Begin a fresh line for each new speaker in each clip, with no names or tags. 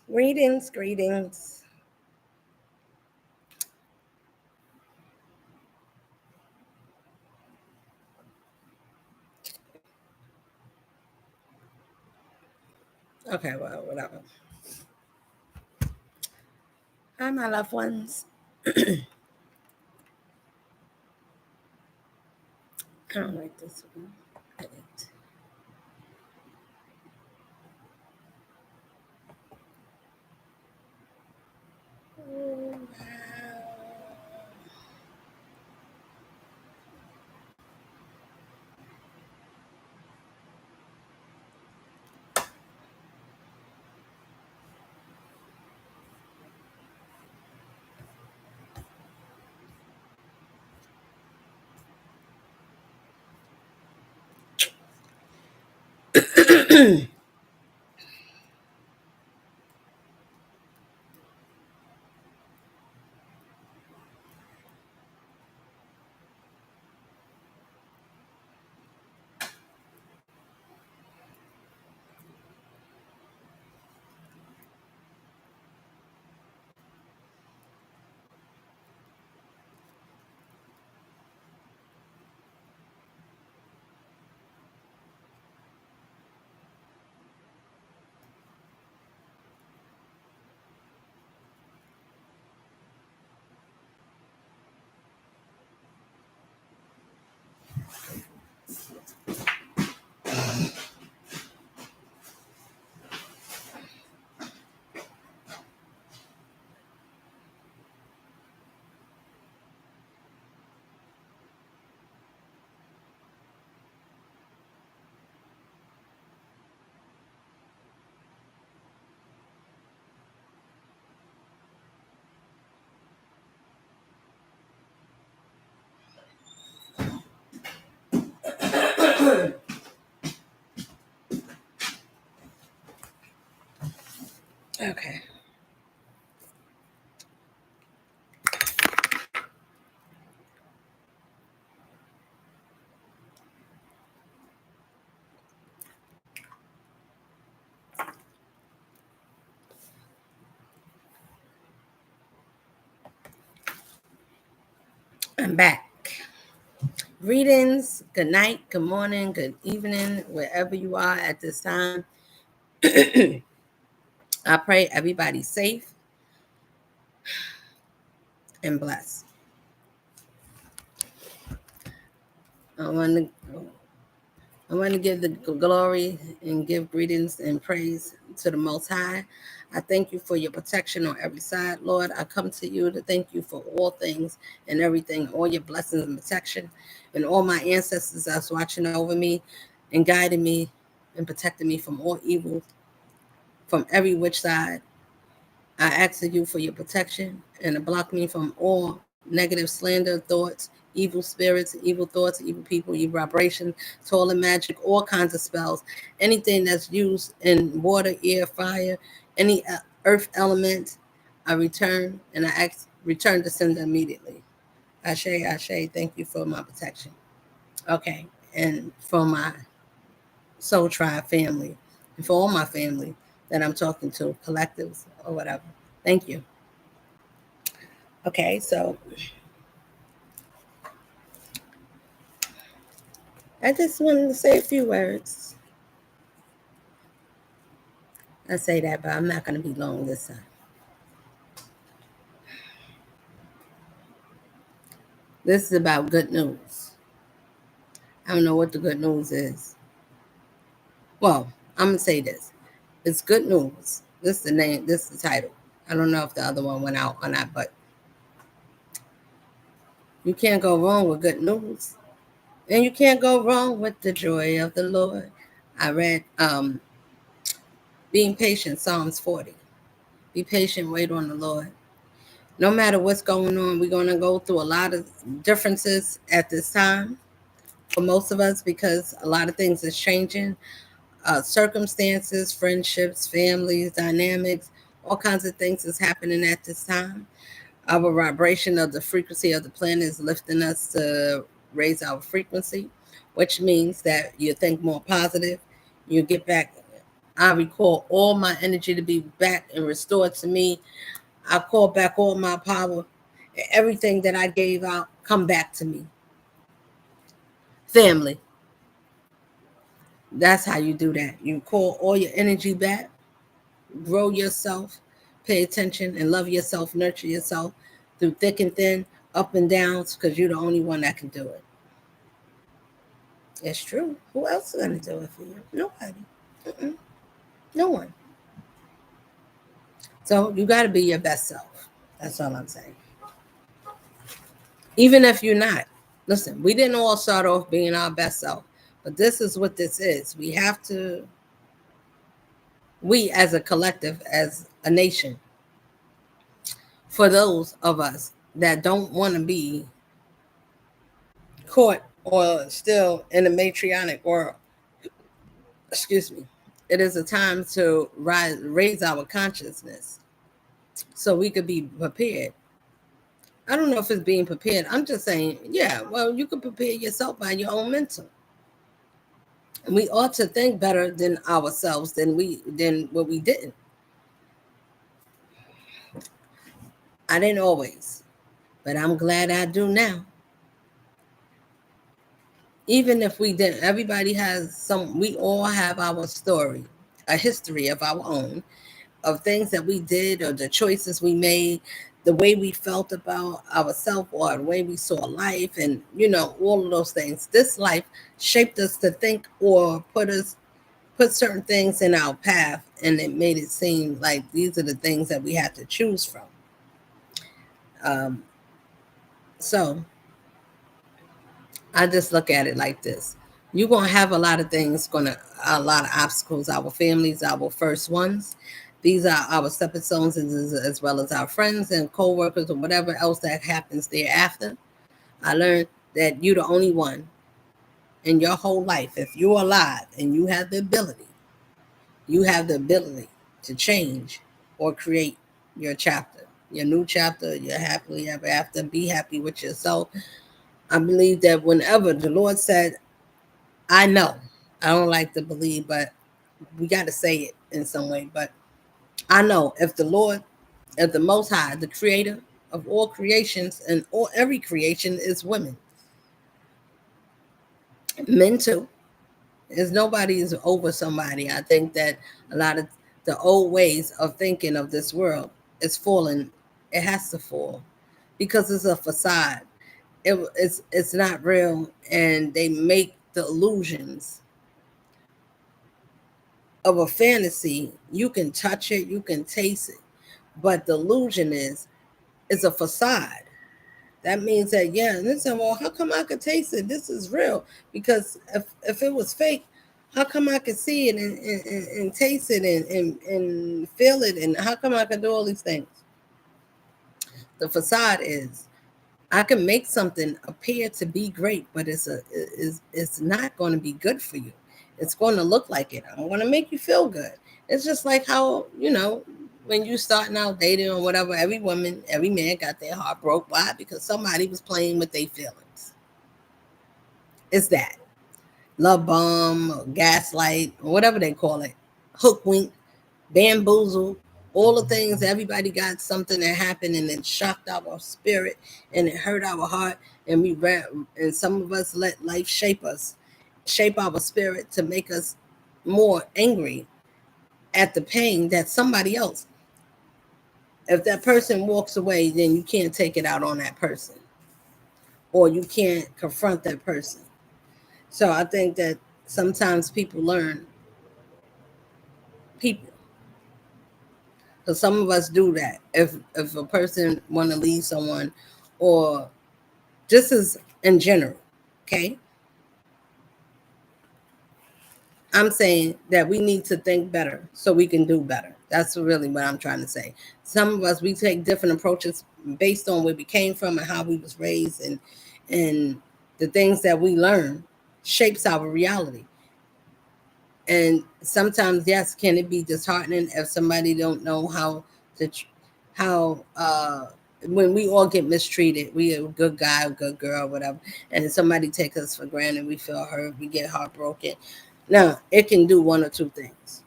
Greetings, greetings. Okay, well, whatever. Hi, my loved ones. I don't like this one. Edit. Oh, wow. Okay. I'm back. Greetings, good night, good morning, good evening, wherever you are at this time. I pray everybody's safe and blessed. I want to I want to give the glory and give greetings and praise to the Most High. I thank you for your protection on every side, Lord. I come to you to thank you for all things and everything, all your blessings and protection, and all my ancestors that's watching over me and guiding me and protecting me from all evil, from every which side. I ask of you for your protection and to block me from all negative slander, thoughts, evil spirits, evil thoughts, evil people, evil vibration, soul and magic, all kinds of spells, anything that's used in water, air, fire, any earth element, I return and I return to sender immediately. Ashe, Ashe, thank you for my protection. Okay, and for my Soul Tribe family, and for all my family that I'm talking to, collectives or whatever. Thank you. Okay, so I just wanted to say a few words. I say that, but I'm not going to be long this time. This is about good news. I don't know what the good news is. Well, I'm going to say this. It's good news. This is the name, this is the title. I don't know if the other one went out or not, but you can't go wrong with good news. And you can't go wrong with the joy of the Lord. I read Being Patient, Psalms 40. Be patient, wait on the Lord. No matter what's going on, we're going to go through a lot of differences at this time for most of us because a lot of things is changing. Circumstances, friendships, families, dynamics, all kinds of things is happening at this time. Our vibration of the frequency of the planet is lifting us to raise our frequency, which means that you think more positive, you get back I recall all my energy to be back and restored to me. I call back all my power. Everything that I gave out, come back to me. Family. That's how you do that. You call all your energy back, grow yourself, pay attention and love yourself, nurture yourself through thick and thin, up and downs, because you're the only one that can do it. It's true. Who else is going to do it for you? Nobody. Mm-mm. No one. So you got to be your best self. That's all I'm saying. Even if you're not. Listen, we didn't all start off being our best self, but this is what this is. We have to, we as a collective, as a nation, for those of us that don't want to be caught or still in a matriarchic world, excuse me, it is a time to raise our consciousness so we could be prepared. I don't know if it's being prepared. I'm just saying, yeah, well, you can prepare yourself by your own mental. And we ought to think better than ourselves than what we didn't. I didn't always, but I'm glad I do now. Even if we didn't, everybody has some, we all have our story, a history of our own, of things that we did or the choices we made, the way we felt about ourselves or the way we saw life, and all of those things. This life shaped us to think or put certain things in our path, and it made it seem like these are the things that we had to choose from. Um, so I just look at it like this. You're going to have a lot of things, a lot of obstacles. Our families, our first ones. These are our stepping stones, as well as our friends and co-workers or whatever else that happens thereafter. I learned that you're the only one in your whole life. If you're alive and you have the ability to change or create your chapter, your new chapter, your happily ever after. Be happy with yourself. I believe that whenever the Lord said, I know, I don't like to believe, but we got to say it in some way. But I know if the Most High, the creator of all creations and every creation is women, men too. There's nobody is over somebody. I think that a lot of the old ways of thinking of this world is falling. It has to fall because it's a facade. It's not real, and they make the illusions of a fantasy. You can touch it, you can taste it, but the illusion is a facade. That means that, yeah, and they say, well, how come I could taste it? This is real. Because if it was fake, how come I could see it and taste it and feel it? And how come I could do all these things? The facade is, I can make something appear to be great, but it's not going to be good for you. It's going to look like it. I'm going to make you feel good. It's just like how, when you starting out dating or whatever, every woman, every man got their heart broke. Why? Because somebody was playing with their feelings. It's that. Love bomb, or gaslight, or whatever they call it. Hook wink, bamboozle, all the things. Everybody got something that happened and it shocked our spirit and it hurt our heart. And and some of us let life shape us, shape our spirit to make us more angry at the pain that somebody else. If that person walks away, then you can't take it out on that person, or you can't confront that person. So I think that sometimes people learn people. So some of us do that. If a person want to leave someone, or just as in general, okay, I'm saying that we need to think better so we can do better. That's really what I'm trying to say. Some of us, we take different approaches based on where we came from and how we was raised, and the things that we learn shapes our reality. And sometimes, yes, can it be disheartening if somebody don't know how when we all get mistreated, we a good guy, a good girl, whatever, and somebody take us for granted, we feel hurt, we get heartbroken. Now, it can do one or two things.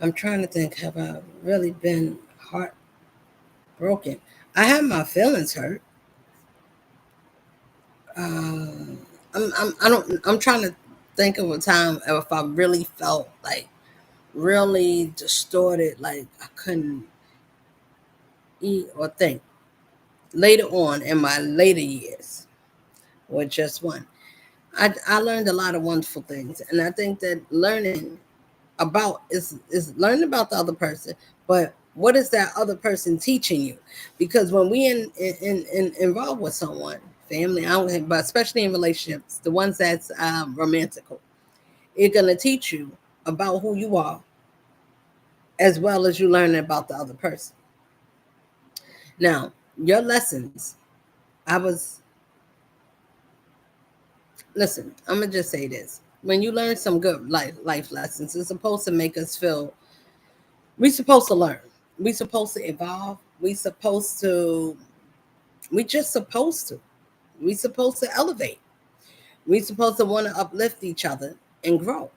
I'm trying to think, have I really been heartbroken? I have my feelings hurt. I'm trying to think of a time if I really felt like really distorted, like I couldn't eat or think. Later on in my later years, or just one, I learned a lot of wonderful things, and I think that learning about is learning about the other person, but what is that other person teaching you? Because when we involved with someone, family, I don't, but especially in relationships, the ones that's romantical, it's gonna teach you about who you are as well as you learning about the other person. Now, your lessons, I was listen. I'm gonna just say this: when you learn some good life lessons, it's supposed to make us feel we supposed to learn. We supposed to evolve. We just supposed to. We supposed to elevate. We supposed to want to uplift each other and grow.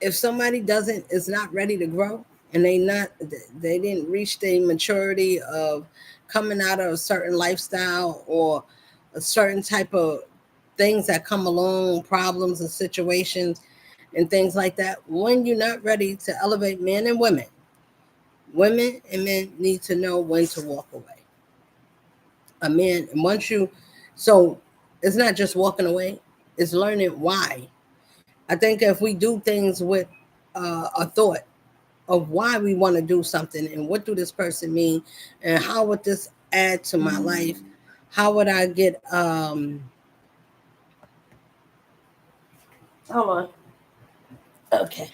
If somebody doesn't is not ready to grow and they didn't reach the maturity of coming out of a certain lifestyle or a certain type of things that come along, problems and situations and things like that, when you're not ready to elevate men and women, women and men need to know when to walk away. A man, and once you, so it's not just walking away, it's learning why. I think if we do things with a thought of why we want to do something and what do this person mean and how would this add to my life, how would I get hold on, okay,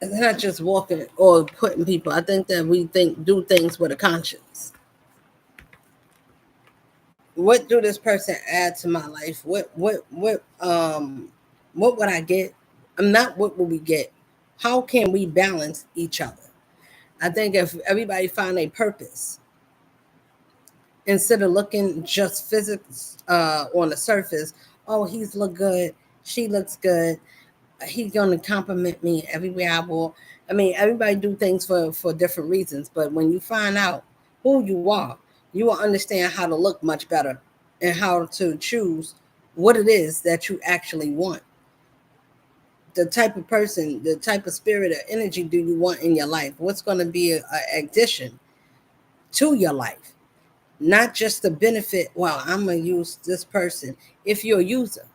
it's not just walking or putting people. I think that we do things with a conscience. What do this person add to my life? What would I get? I'm not what will we get? How can we balance each other? I think if everybody find a purpose instead of looking just physics on the surface, oh, he's look good, she looks good, he's gonna compliment me everywhere I walk. I mean, everybody do things for different reasons, but when you find out who you are, you will understand how to look much better and how to choose what it is that you actually want. The type of person, the type of spirit or energy do you want in your life? What's going to be an addition to your life? Not just the benefit, well, I'm going to use this person. If you're a user,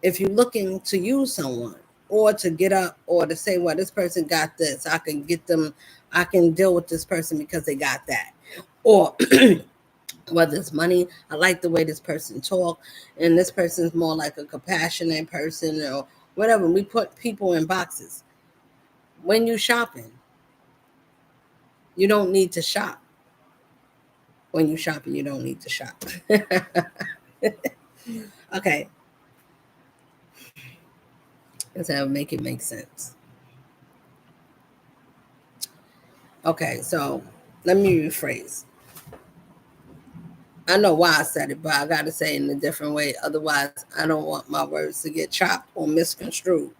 if you're looking to use someone or to get up or to say, well, this person got this, I can get them, I can deal with this person because they got that. Or whether it's money, I like the way this person talk, and this person's more like a compassionate person or whatever. We put people in boxes. When you shopping, you don't need to shop. When you shopping, you don't need to shop. Okay, let's have make it make sense. Okay, so let me rephrase. I know why I said it, but I got to say it in a different way. Otherwise, I don't want my words to get chopped or misconstrued.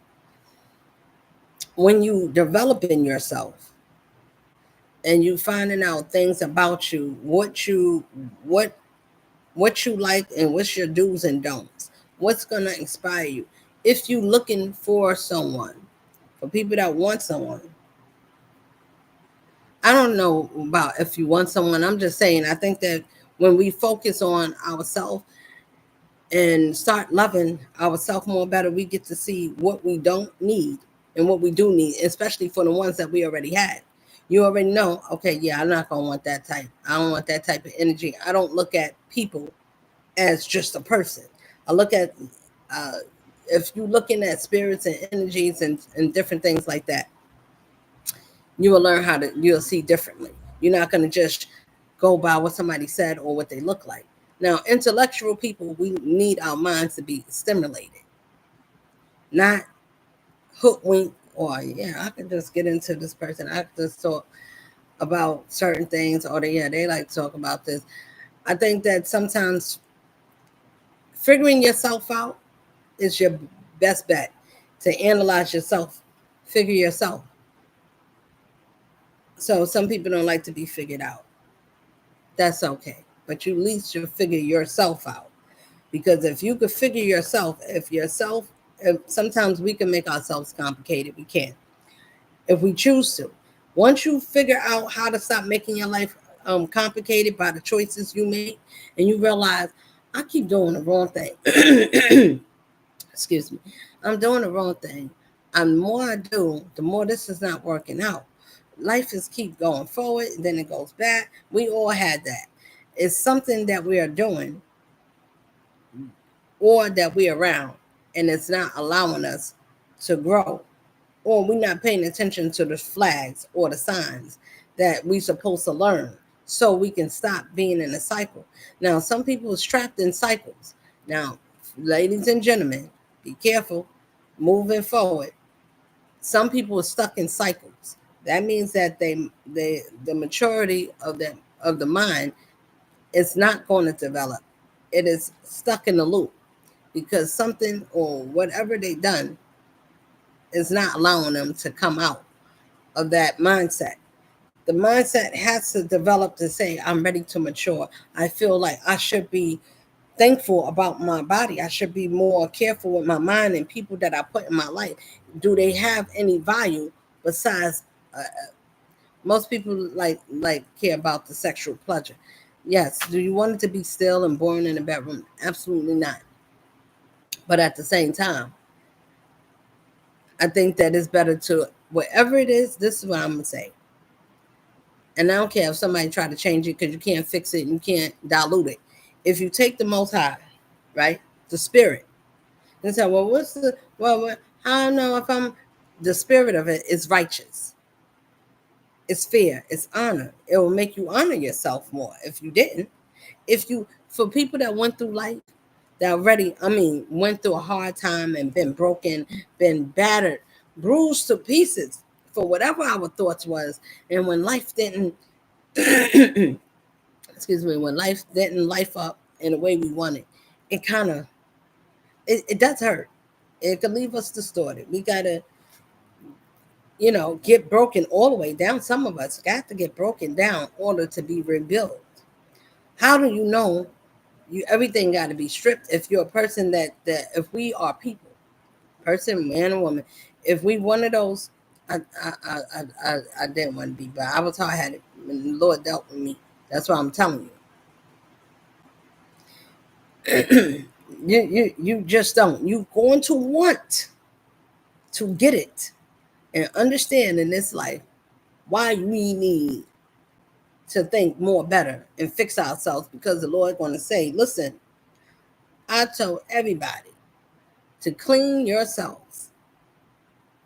When you developing yourself and you finding out things about you, what what you like and what's your do's and don'ts, what's gonna inspire you. If you looking for someone, for people that want someone, I don't know about if you want someone. I'm just saying I think that when we focus on ourselves and start loving ourselves more better, we get to see what we don't need and what we do need, especially for the ones that we already had. You already know, okay, yeah, I'm not gonna want that type. I don't want that type of energy. I don't look at people as just a person. I look at uh, if you're looking at spirits and energies and different things like that, you will learn how to you'll see differently. You're not gonna just go by what somebody said or what they look like. Now, intellectual people, we need our minds to be stimulated, not hook or yeah, I can just get into this person. I can just talk about certain things or they like to talk about this. I think that sometimes figuring yourself out is your best bet. to analyze yourself, figure yourself. So some people don't like to be figured out. That's okay. But you at least you'll figure yourself out. Because if you could figure yourself, if sometimes we can make ourselves complicated. We can, if we choose to. Once you figure out how to stop making your life complicated by the choices you make, and you realize, I keep doing the wrong thing. Excuse me. I'm doing the wrong thing. And the more I do, the more this is not working out. Life is keep going forward, and then it goes back. We all had that. It's something that we are doing or that we're around, and it's not allowing us to grow. Or we're not paying attention to the flags or the signs that we're supposed to learn so we can stop being in a cycle. Now, some people is trapped in cycles. Now, ladies and gentlemen, be careful moving forward. Some people are stuck in cycles. That means that the maturity of the mind is not going to develop. It is stuck in the loop because something or whatever they done is not allowing them to come out of that mindset. The mindset has to develop to say, I'm ready to mature. I feel like I should be thankful about my body. I should be more careful with my mind and people that I put in my life. Do they have any value besides most people like care about the sexual pleasure? Yes. Do you want it to be still and boring in the bedroom? Absolutely not. But at the same time, I think that it's better to whatever it is. This is what I'm gonna say, and I don't care if somebody try to change it because you can't fix it and you can't dilute it. If you take the Most High, right, the Spirit, and say, well, what's the well? I don't know if I'm. The spirit of it is righteous. It's fair. It's honor. It will make you honor yourself more. If you didn't, if you for people that went through life, that already, went through a hard time and been broken, been battered, bruised to pieces for whatever our thoughts was, and when life didn't, excuse me, when life didn't life up in the way we wanted, it kind of it does hurt. It could leave us distorted. We gotta, get broken all the way down. Some of us got to get broken down in order to be rebuilt. How do you know you everything got to be stripped if you're a person that if we are people, person, man or woman, if we one of those, I didn't want to be, but I was hard headed when the Lord dealt with me. That's why I'm telling you. You just don't. You going to want to get it and understand in this life why we need to think more better and fix ourselves, because the Lord going to say, listen, I told everybody to clean yourselves.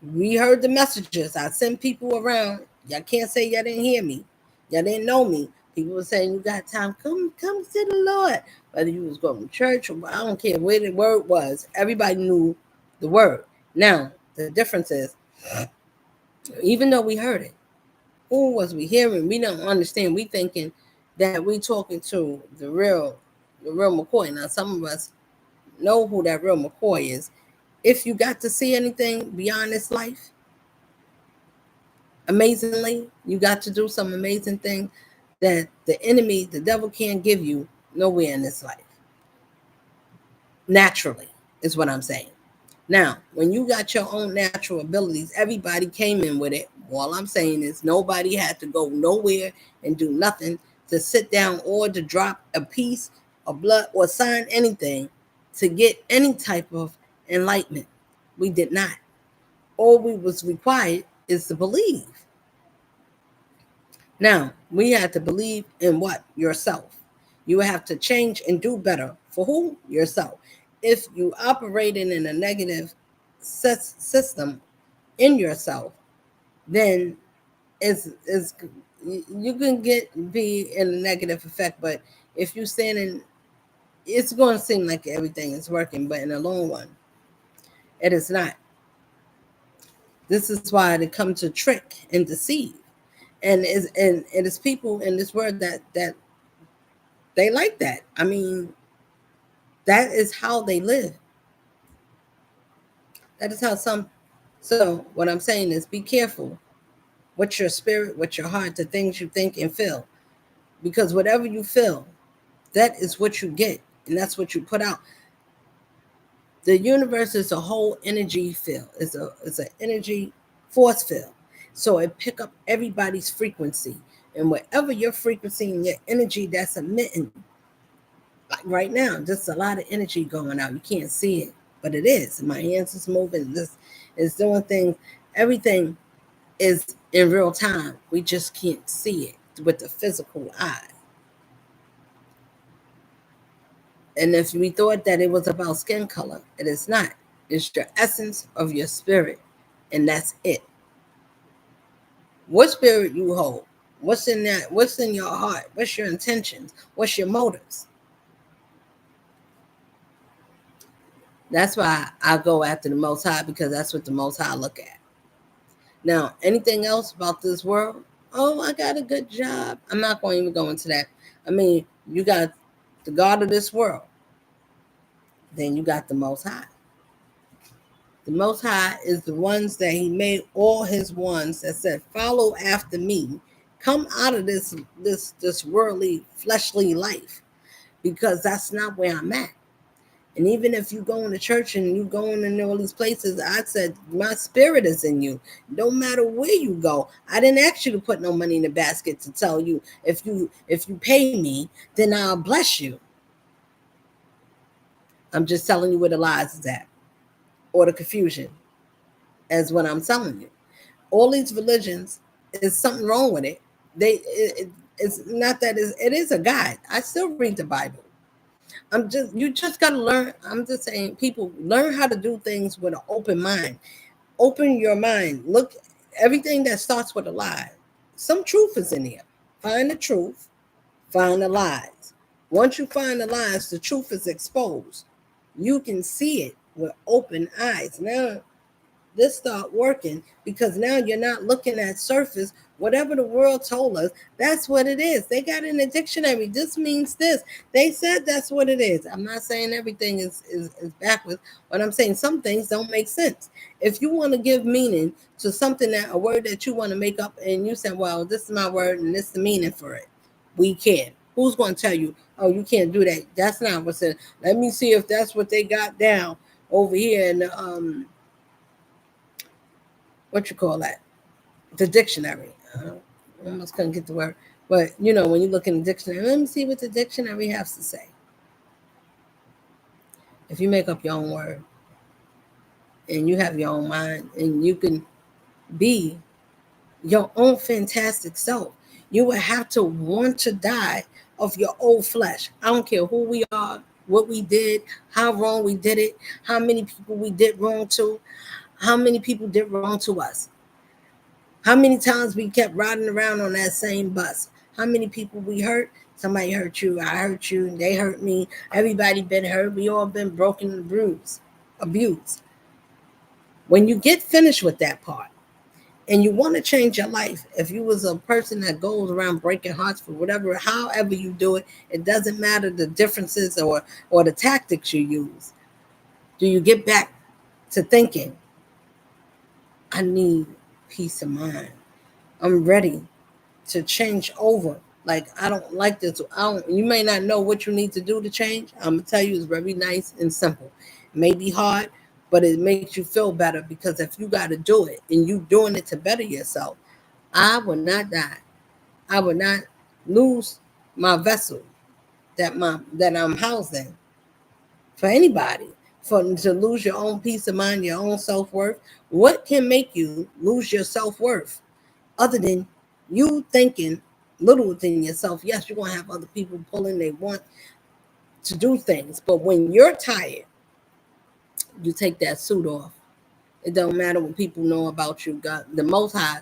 We heard the messages. I sent people around. Y'all can't say y'all didn't hear me. Y'all didn't know me. People were saying, you got time, come to the Lord. Whether you was going to church or I don't care where the word was. Everybody knew the word. Now, the difference is, even though we heard it, who was we hearing? We don't understand. We thinking that we talking to the real McCoy. Now, some of us know who that real McCoy is. If you got to see anything beyond this life, amazingly, you got to do some amazing thing that the enemy, the devil, can't give you nowhere in this life. Naturally, is what I'm saying. Now, when you got your own natural abilities, everybody came in with it. All I'm saying is nobody had to go nowhere and do nothing to sit down or to drop a piece of blood or sign anything to get any type of enlightenment. We did not. All we was required is to believe. Now, we had to believe in what? Yourself. You have to change and do better. For who? Yourself. If you operating in a negative system in yourself, then it's you can be in a negative effect. But if you stand in, it's going to seem like everything is working, but in the long run, it is not. This is why they come to trick and deceive, and it is people in this world that they like that. That is how they live. That is how some. So what I'm saying is, be careful with your spirit, with your heart, the things you think and feel, because whatever you feel, that is what you get, and that's what you put out. The universe is a whole energy field. It's an energy force field. So it pick up everybody's frequency, and whatever your frequency and your energy that's emitting, like right now, just a lot of energy going out. You can't see it, but it is. My hands is moving. This is doing things. Everything is in real time. We just can't see it with the physical eye. And if we thought that it was about skin color, it is not. It's your essence of your spirit, and that's it. What spirit you hold? What's in that? What's in your heart? What's your intentions? What's your motives? That's why I go after the Most High, because that's what the Most High look at. Now, anything else about this world? Oh, I got a good job. I'm not going to even go into that. I mean, you got the God of this world. Then you got the Most High. The Most High is the ones that He made all His ones that said, "Follow after me. Come out of this worldly, fleshly life, because that's not where I'm at." And even if you go into church and you going in all these places, I said, my spirit is in you. No matter where you go. I didn't ask you to put no money in the basket to tell you, if you pay me, then I'll bless you. I'm just telling you where the lies is at, or the confusion, as what I'm telling you. All these religions, is something wrong with it. It's not that it is a guide. I still read the Bible. You just gotta learn. I'm just saying, people learn how to do things with an open mind. Open your mind. Look, everything that starts with a lie, some truth is in here. Find the truth, find the lies. Once you find the lies, the truth is exposed. You can see it with open eyes. Now this start working, because now you're not looking at surface. Whatever the world told us, that's what it is. They got in the dictionary, this means this. They said that's what it is. I'm not saying everything is backwards, but I'm saying some things don't make sense. If you want to give meaning to something, that a word that you want to make up, and you say, well, this is my word and this is the meaning for it, we can. Who's going to tell you, oh, you can't do that? That's not what's in. Let me see if that's what they got down over here in the what you call that, the dictionary. I almost couldn't get the word, but when you look in the dictionary, let me see what the dictionary has to say. If you make up your own word and you have your own mind, and you can be your own fantastic self, you will have to want to die of your old flesh. I don't care who we are, what we did, how wrong we did it, how many people we did wrong to, how many people did wrong to us. How many times we kept riding around on that same bus? How many people we hurt? Somebody hurt you, I hurt you, they hurt me. Everybody been hurt. We all been broken and bruised, abused. When you get finished with that part and you want to change your life, if you was a person that goes around breaking hearts for whatever, however you do it, it doesn't matter the differences or the tactics you use. Do you get back to thinking, I need peace of mind. I'm ready to change over. Like, I don't like this. You may not know what you need to do to change. I'm gonna tell you, it's very nice and simple. It may be hard, but it makes you feel better, because if you got to do it and you doing it to better yourself, I will not die. I will not lose my vessel that I'm housed in for anybody. For to lose your own peace of mind, your own self worth. What can make you lose your self worth, other than you thinking little within yourself? Yes, you're gonna have other people pulling, they want to do things, but when you're tired, you take that suit off. It don't matter what people know about you. God, the Most High,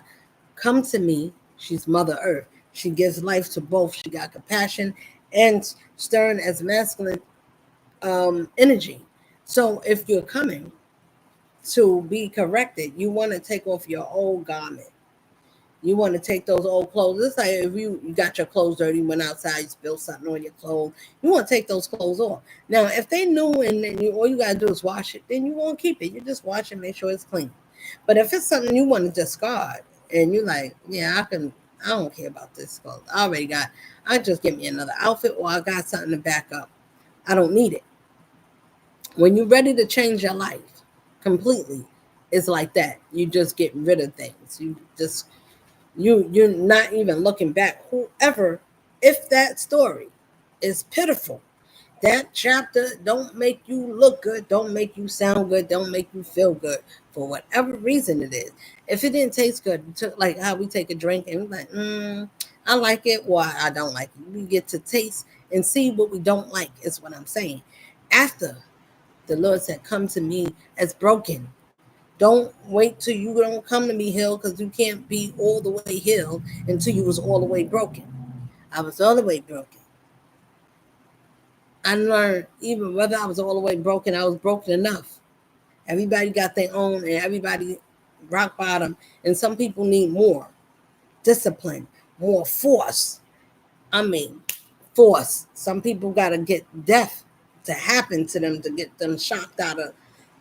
come to me. She's Mother Earth. She gives life to both. She got compassion and stern as masculine energy. So if you're coming to be corrected, you want to take off your old garment. You want to take those old clothes. It's like if you got your clothes dirty, went outside, you spilled something on your clothes. You want to take those clothes off. Now, if they new and then all you got to do is wash it, then you won't keep it. You just wash it, make sure it's clean. But if it's something you want to discard and you're like, yeah, I don't care about this clothes. I just get me another outfit or I got something to back up. I don't need it. When you're ready to change your life completely, it's like that. You just get rid of things. You're not even looking back. Whoever, if that story is pitiful, that chapter don't make you look good, don't make you sound good, don't make you feel good for whatever reason it is. If it didn't taste good, like how we take a drink and we're like, I like it, or I don't like it. We get to taste and see what we don't like, is what I'm saying. After the Lord said, come to me as broken. Don't wait till you don't come to me healed, because you can't be all the way healed until you was all the way broken. I was all the way broken. I learned even whether I was all the way broken, I was broken enough. Everybody got their own, and everybody rock bottom. And some people need more discipline, more force. I mean, force. Some people got to get death to happen to them to get them shocked out of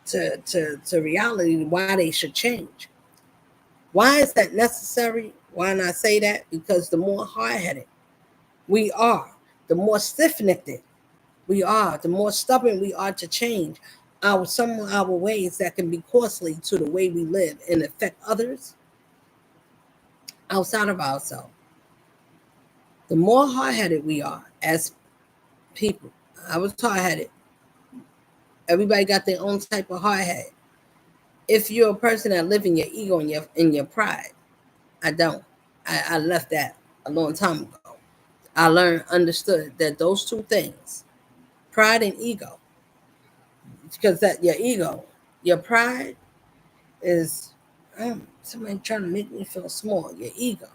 to reality why they should change. Why is that necessary? Why not say that? Because the more hard-headed we are, the more stiff-necked we are, the more stubborn we are to change some of our ways that can be costly to the way we live and affect others outside of ourselves. The more hard-headed we are as people. I was hard-headed. Everybody got their own type of hard-head. If you're a person that live in your ego and your pride, I don't. I left that a long time ago. I understood that those two things, pride and ego, because that your ego, your pride is somebody trying to make me feel small. Your ego,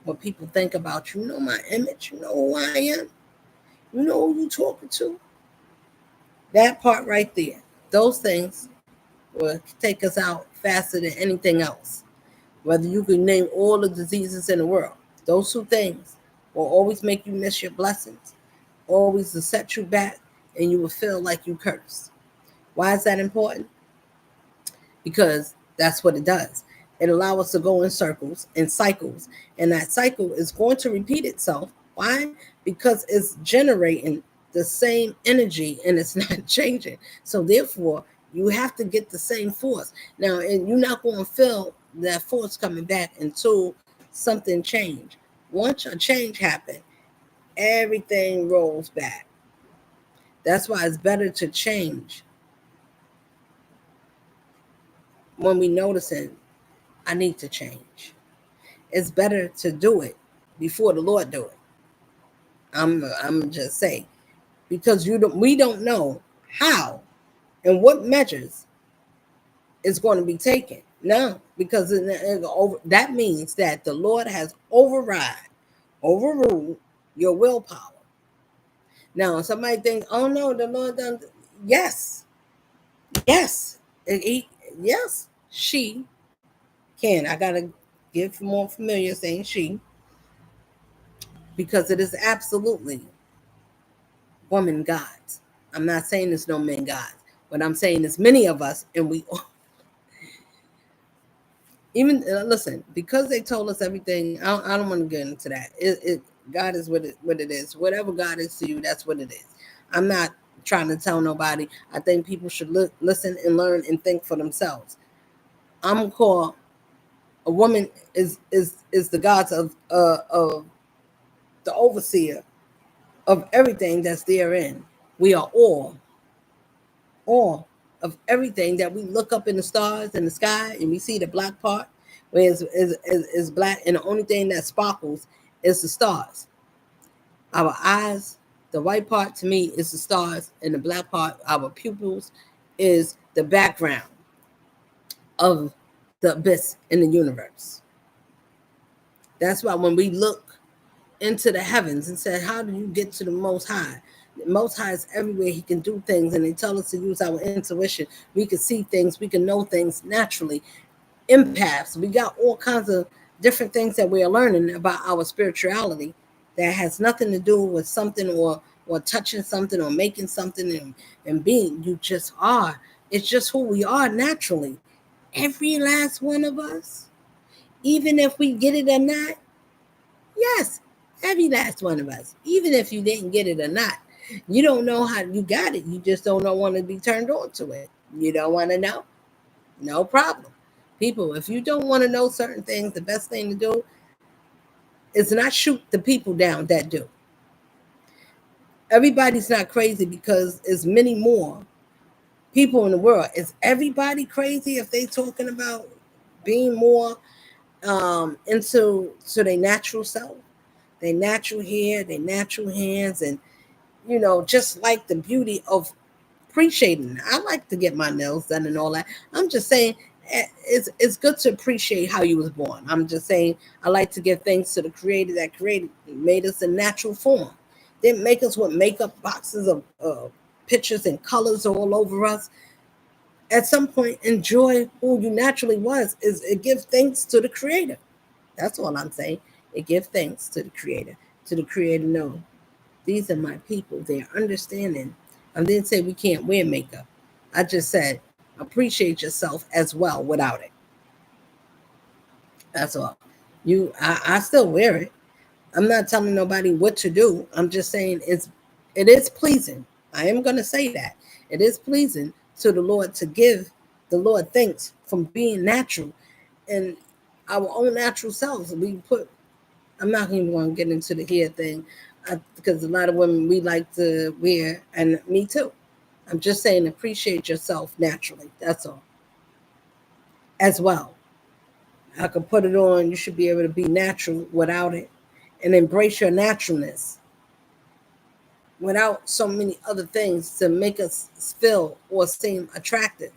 what people think about you. You know my image. You know who I am. You know who you talking to. That part right there. Those things will take us out faster than anything else. Whether you can name all the diseases in the world, those two things will always make you miss your blessings, always to set you back, and you will feel like you cursed. Why is that important? Because that's what it does. It allows us to go in circles and cycles, and that cycle is going to repeat itself. Why? Because it's generating the same energy and it's not changing. So therefore, you have to get the same force. Now, and you're not going to feel that force coming back until something change. Once a change happens, everything rolls back. That's why it's better to change when we noticing I need to change. It's better to do it before the Lord do it. I'm just saying, because we don't know how and what measures is going to be taken. No, because that means that the Lord has overruled your willpower. Now, somebody think, oh no, the Lord done. Yes, yes, yes, she can. I gotta get more familiar saying she, because it is absolutely woman gods. I'm not saying there's no men gods, but I'm saying there's many of us, and we all. Even listen, because they told us everything. I don't want to get into that. God is what it is. Whatever God is to you, that's what it is. I'm not trying to tell nobody. I think people should listen and learn and think for themselves. I'm called a woman is the gods of the overseer of everything that's therein. We are all of everything that we look up in the stars in the sky and we see the black part where is black, and the only thing that sparkles is the stars. Our eyes, the white part to me is the stars, and the black part, our pupils, is the background of the abyss in the universe. That's why when we look into the heavens and say, how do you get to the Most High? The Most High is everywhere. He can do things, and they tell us to use our intuition. We can see things. We can know things naturally. Empaths. We got all kinds of different things that we are learning about our spirituality that has nothing to do with something or touching something or making something and being. You just are. It's just who we are naturally. Every last one of us, even if we get it or not, yes, every last one of us, even if you didn't get it or not, you don't know how you got it. You just don't want to be turned on to it. You don't want to know? No problem. People, if you don't want to know certain things, the best thing to do is not shoot the people down that do. Everybody's not crazy because there's many more people in the world. Is everybody crazy if they talking about being more into their natural self, their natural hair, their natural hands, and just like the beauty of appreciating. I like to get my nails done and all that. I'm just saying it's good to appreciate how you was born. I'm just saying I like to give thanks to the creator that created made us in natural form. Didn't make us with makeup boxes of pictures and colors all over us. At some point, enjoy who you naturally was. Is it give thanks to the creator. That's all I'm saying. It give thanks to the creator. To the creator, no. These are my people. They're understanding. I didn't say we can't wear makeup. I just said appreciate yourself as well without it. That's all. I still wear it. I'm not telling nobody what to do. I'm just saying it is pleasing. I am gonna say that. It is pleasing to the Lord to give the Lord thanks from being natural and our own natural selves. I'm not even going to get into the hair thing because a lot of women we like to wear, and me too. I'm just saying appreciate yourself naturally. That's all. As well. I could put it on. You should be able to be natural without it and embrace your naturalness without so many other things to make us feel or seem attractive.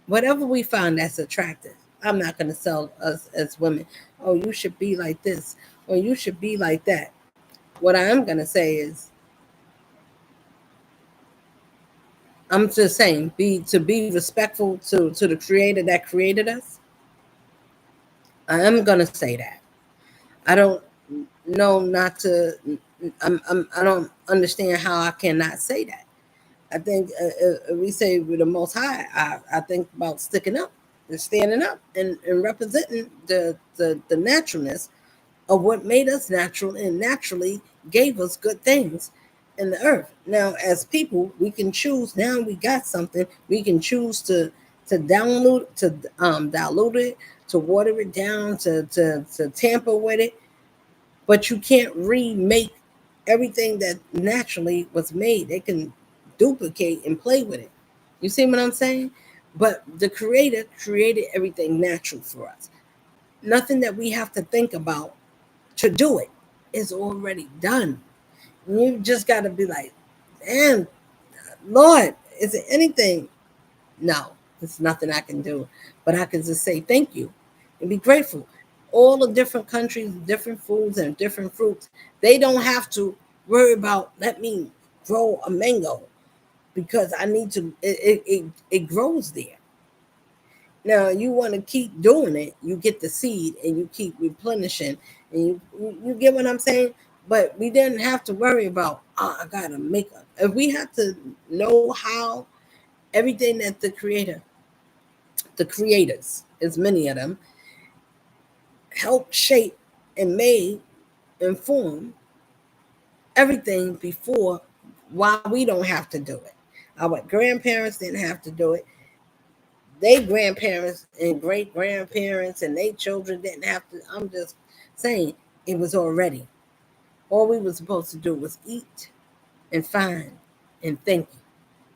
Whatever we find that's attractive. I'm not going to sell us as women, oh, you should be like this or you should be like that. What I am going to say is, I'm just saying, be respectful to the creator that created us. I am going to say that. I don't know not to. I don't understand how I cannot say that. I think we say with the Most High. I think about sticking up and standing up and representing the naturalness of what made us natural and naturally gave us good things in the earth. Now, as people, we can choose. Now we got something. We can choose to download to dilute it, to water it down, to tamper with it. But you can't remake everything that naturally was made. They can duplicate and play with it. You see what I'm saying? But the creator created everything natural for us. Nothing that we have to think about to do it is already done. You just got to be like, damn, Lord, is it anything? No, there's nothing I can do. But I can just say thank you and be grateful. All the different countries, different foods, and different fruits, they don't have to worry about, let me grow a mango because I need to, it grows there. Now you want to keep doing it, you get the seed and you keep replenishing, and you get what I'm saying. But we didn't have to worry about, oh, I gotta make a. If we had to know how everything that the creators, as many of them, helped shape and made and form everything before, why we don't have to do it. Our grandparents didn't have to do it. They grandparents and great grandparents and they children didn't have to. I'm just saying it was already. All we were supposed to do was eat and find and thank you.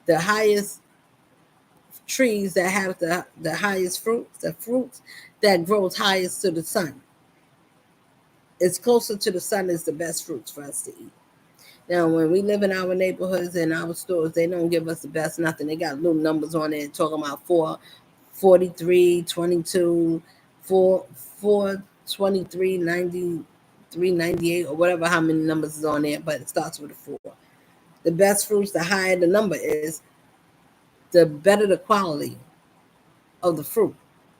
The highest trees that have the highest fruits, the fruits that grows highest to the sun. It's closer to the sun is the best fruits for us to eat. Now, when we live in our neighborhoods and our stores, they don't give us the best nothing. They got little numbers on it talking about 443, 22, 423, 93, 98, or whatever how many numbers is on there, but it starts with a 4. The best fruits, the higher the number is, the better the quality of the fruit.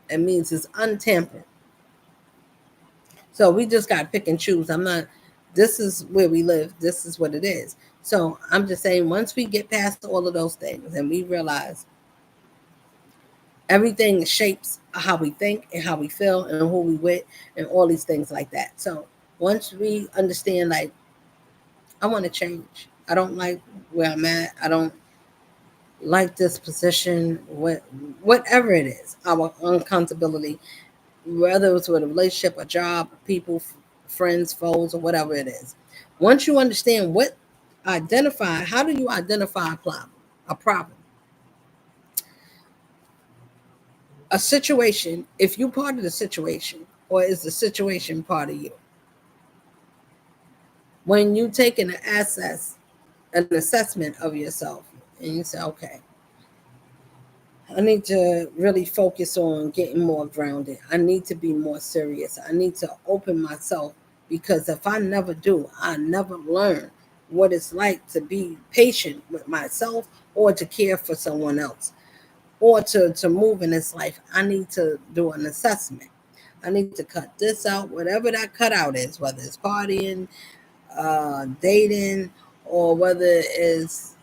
It means it's untampered. So we just got to pick and choose. I'm not, this is where we live, this is what it is. So I'm just saying, once we get past all of those things and we realize everything shapes how we think and how we feel and who we with and all these things like that. So once we understand, like, I want to change. I don't like where I'm at. I don't like this position. Whatever it is, our uncomfortability, whether it's with a relationship, a job, people, friends, foes, or whatever it is. Once you understand how do you identify a problem? A problem, a situation. If you part of the situation, or is the situation part of you? When you take an assessment of yourself, and you say, okay, I need to really focus on getting more grounded. I need to be more serious. I need to open myself, because if I never do, I never learn what it's like to be patient with myself or to care for someone else or to move in this life. I need to do an assessment. I need to cut this out, whatever that cutout is, whether it's partying, dating, or whether it's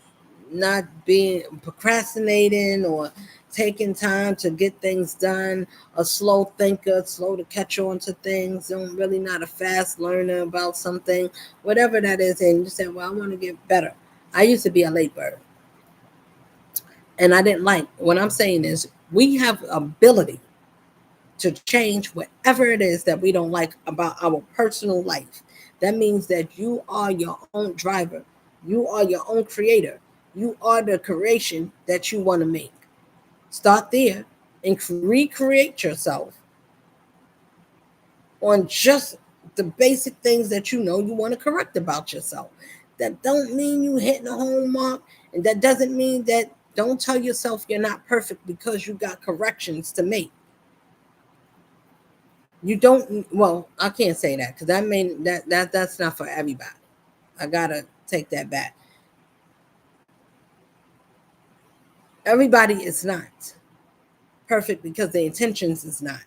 not being procrastinating or taking time to get things done, a slow thinker, slow to catch on to things, don't really not a fast learner about something, whatever that is. And you say, well, I want to get better. I used to be a late bird, and I didn't like, what I'm saying is we have ability to change whatever it is that we don't like about our personal life. That means that you are your own driver. You are your own creator. You are the creation that you want to make. Start there and recreate yourself on just the basic things that you know you want to correct about yourself. That don't mean you hitting a home mark, and that doesn't mean that, don't tell yourself you're not perfect because you got corrections to make. You don't, well, I can't say that, because that mean that's not for everybody. I gotta take that back. Everybody is not perfect because the intentions is not.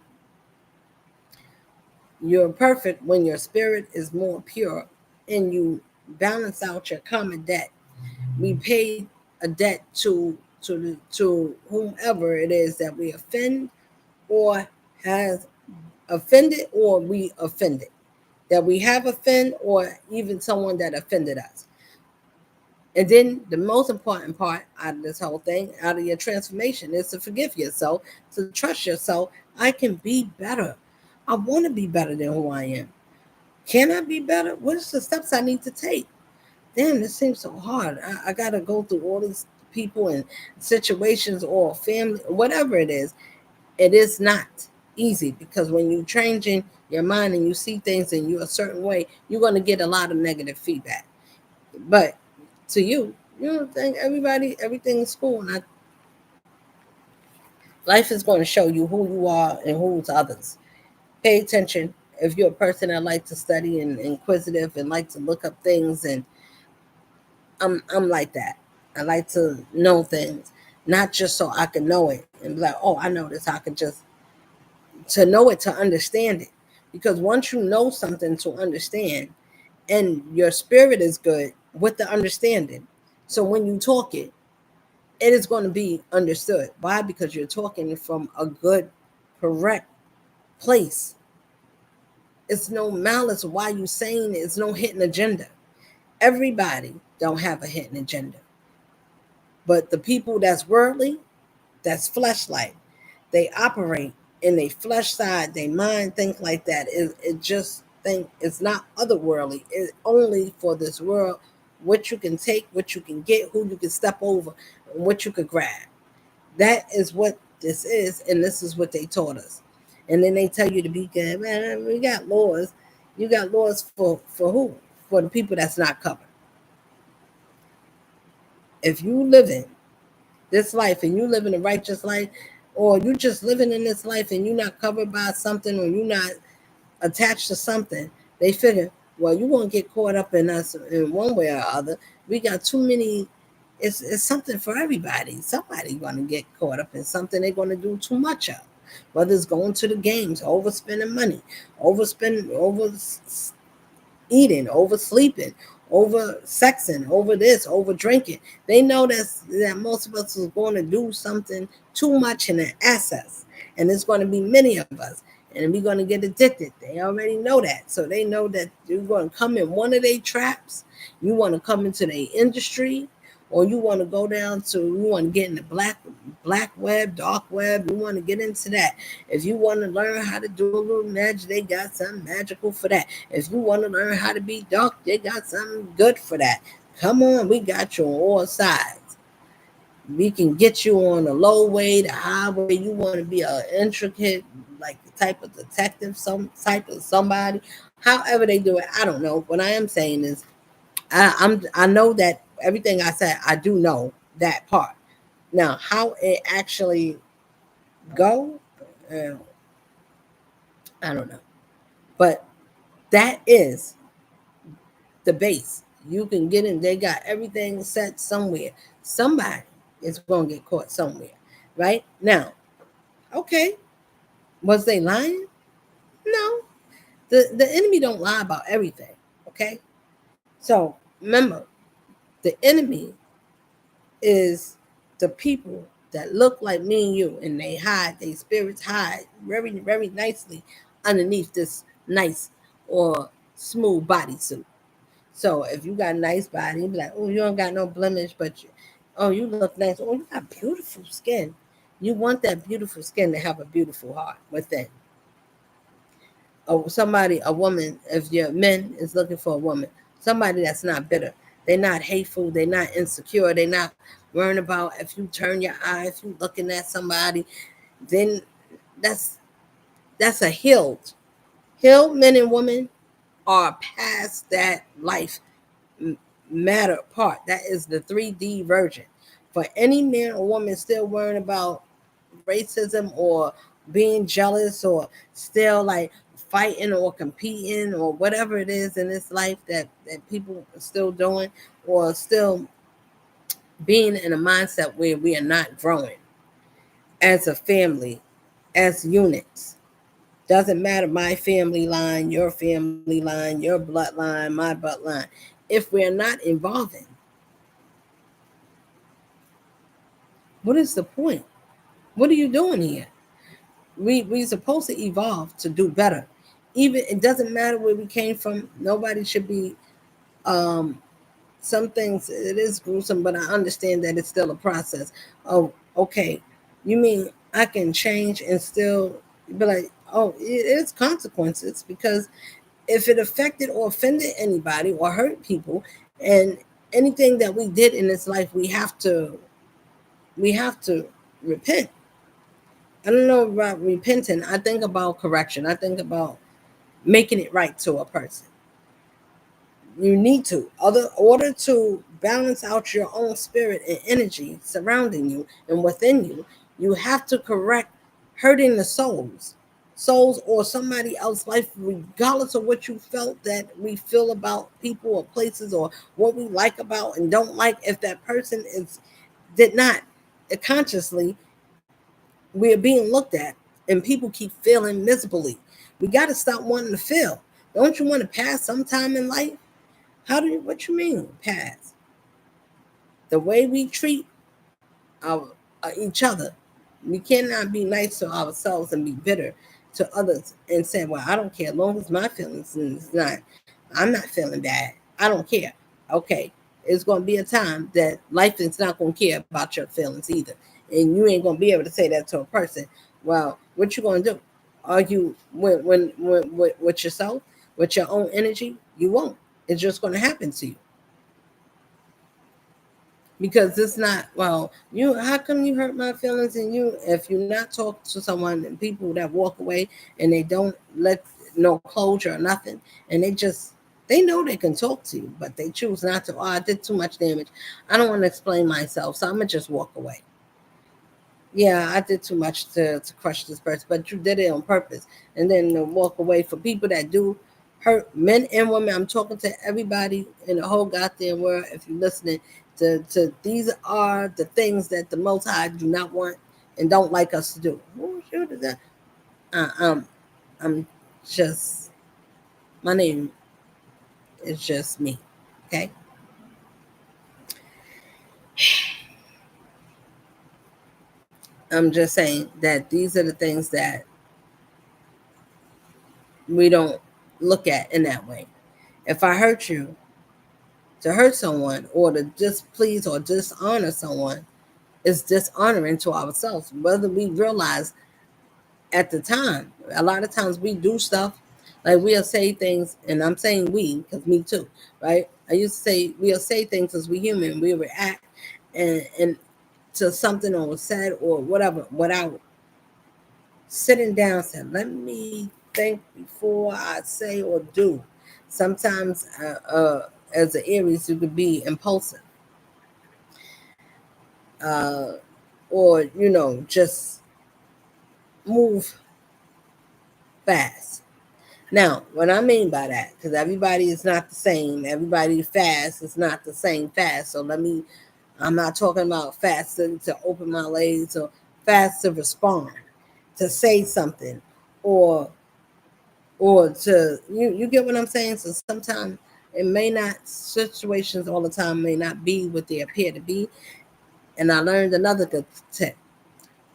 You're perfect when your spirit is more pure and you balance out your common debt. We pay a debt to whomever it is that we offend or has offended, or we offended, that we have offended, or even someone that offended us. And then the most important part out of this whole thing, out of your transformation, is to forgive yourself, to trust yourself. I can be better. I want to be better than who I am. Can I be better? What's the steps I need to take? Damn, this seems so hard. I got to go through all these people and situations or family, whatever it is. It is not easy, because when you're changing your mind and you see things in you a certain way, you're going to get a lot of negative feedback. But to you, you don't think everything is cool. And life is going to show you who you are and who's others. Pay attention. If you're a person that likes to study and inquisitive and like to look up things, and I'm like that. I like to know things, not just so I can know it and be like, oh, I know this. I can just, to know it, to understand it. Because once you know something to understand, and your spirit is good with the understanding, so when you talk it, it is going to be understood. Why? Because you're talking from a good, correct place. It's no malice. Why you saying it? It's no hidden agenda. Everybody don't have a hidden agenda. But the people that's worldly, that's fleshlight, they operate in a flesh side, they mind think like that. It just think it's not otherworldly. It's only for this world, what you can take, what you can get, who you can step over, and what you could grab. That is what this is, and this is what they taught us. And then they tell you to be good. Man, we got laws. You got laws for who? For the people that's not covered. If you live in this life and you live in a righteous life, or you just living in this life and you're not covered by something, or you're not attached to something, they figure, well, you won't get caught up in us in one way or other. We got too many. It's something for everybody. Somebody going to get caught up in something they're going to do too much of. whether it's going to the games, overspending money, overspending, over eating, oversleeping, over sexing, over this, over drinking. They know that most of us is going to do something too much in an excess, and there's going to be many of us, and we're going to get addicted. They already know that, so they know that you're going to come in one of their traps. You want to come into their industry, or you want to go down to, you want to get in the black web, dark web. You want to get into that. If you want to learn how to do a little magic, they got something magical for that. If you want to learn how to be dark, they got something good for that. Come on, we got you on all sides. We can get you on the low way, the high way. You want to be an intricate, like the type of detective, some type of somebody. However they do it, I don't know. What I am saying is, I know that everything I said, I do know that part. Now, how it actually go, uh, I don't know. But that is the base. You can get in. They got everything set somewhere. Somebody is going to get caught somewhere, right? Now, okay, was they lying? No. The enemy don't lie about everything, okay? So remember, the enemy is the people that look like me and you, and they hide, their spirits hide very, very nicely underneath this nice or smooth bodysuit. So if you got a nice body, you be like, oh, you don't got no blemish, but oh, you look nice. Oh, you got beautiful skin. You want that beautiful skin to have a beautiful heart within. Or somebody, a woman, if your men is looking for a woman, somebody that's not bitter. They're not hateful. They're not insecure. They're not worrying about if you turn your eye, if you looking at somebody, then that's that's a healed men and women are past that life matter part. That is the 3D version. For any man or woman still worrying about racism or being jealous or still like fighting or competing or whatever it is in this life that people are still doing, or still being in a mindset where we are not growing as a family, as units. Doesn't matter my family line, your family line, your bloodline, my bloodline. If we're not evolving, what is the point? What are you doing here? We supposed to evolve to do better. Even it doesn't matter where we came from. Nobody should be. Um, some things it is gruesome, but I understand that it's still a process. Oh, okay. You mean I can change and still be like, oh, it is consequences, because if it affected or offended anybody or hurt people, and anything that we did in this life, we have to repent. I don't know about repenting. I think about correction. I think about making it right to a person. You need to, other order to balance out your own spirit and energy surrounding you and within you. You have to correct hurting the souls or somebody else's life, regardless of what you felt that we feel about people or places, or what we like about and don't like. If that person is did not consciously, we're being looked at, and people keep feeling miserably. We got to stop wanting to feel. Don't you want to pass sometime in life? How do you, what you mean pass? The way we treat our each other. We cannot be nice to ourselves and be bitter to others and say, well, I don't care as long as my feelings is not, I'm not feeling bad. I don't care. Okay. It's going to be a time that life is not going to care about your feelings either. And you ain't going to be able to say that to a person. Well, what you going to do? Argue with yourself, with your own energy? You won't. It's just going to happen to you, because it's not, well, you, how come you hurt my feelings? And you, if you not talk to someone, and people that walk away and they don't let no closure or nothing, and they know they can talk to you, but they choose not to. Oh, I did too much damage, I don't want to explain myself, so I'm gonna just walk away. Yeah, I did too much to crush this person, but you did it on purpose. And then to walk away. For people that do hurt men and women, I'm talking to everybody in the whole goddamn world. If you're listening to these are the things that the Most High do not want and don't like us to do. Who should do that? I'm just, my name is just me. Okay. I'm just saying that these are the things that we don't look at in that way. If I hurt you, to hurt someone or to displease or dishonor someone is dishonoring to ourselves, whether we realize at the time. A lot of times we do stuff like we'll say things, and I'm saying we because me too, right? I used to say we'll say things as we human, we react and to something or was said or whatever without sitting down saying, let me think before I say or do. Sometimes as an Aries, you could be impulsive, uh, or just move fast. Now, what I mean by that, because everybody is not the same, everybody fast is not the same fast. So I'm not talking about fast to open my legs or fast to respond, to say something, or to you get what I'm saying. So sometimes it may not, situations all the time may not be what they appear to be. And I learned another good tip: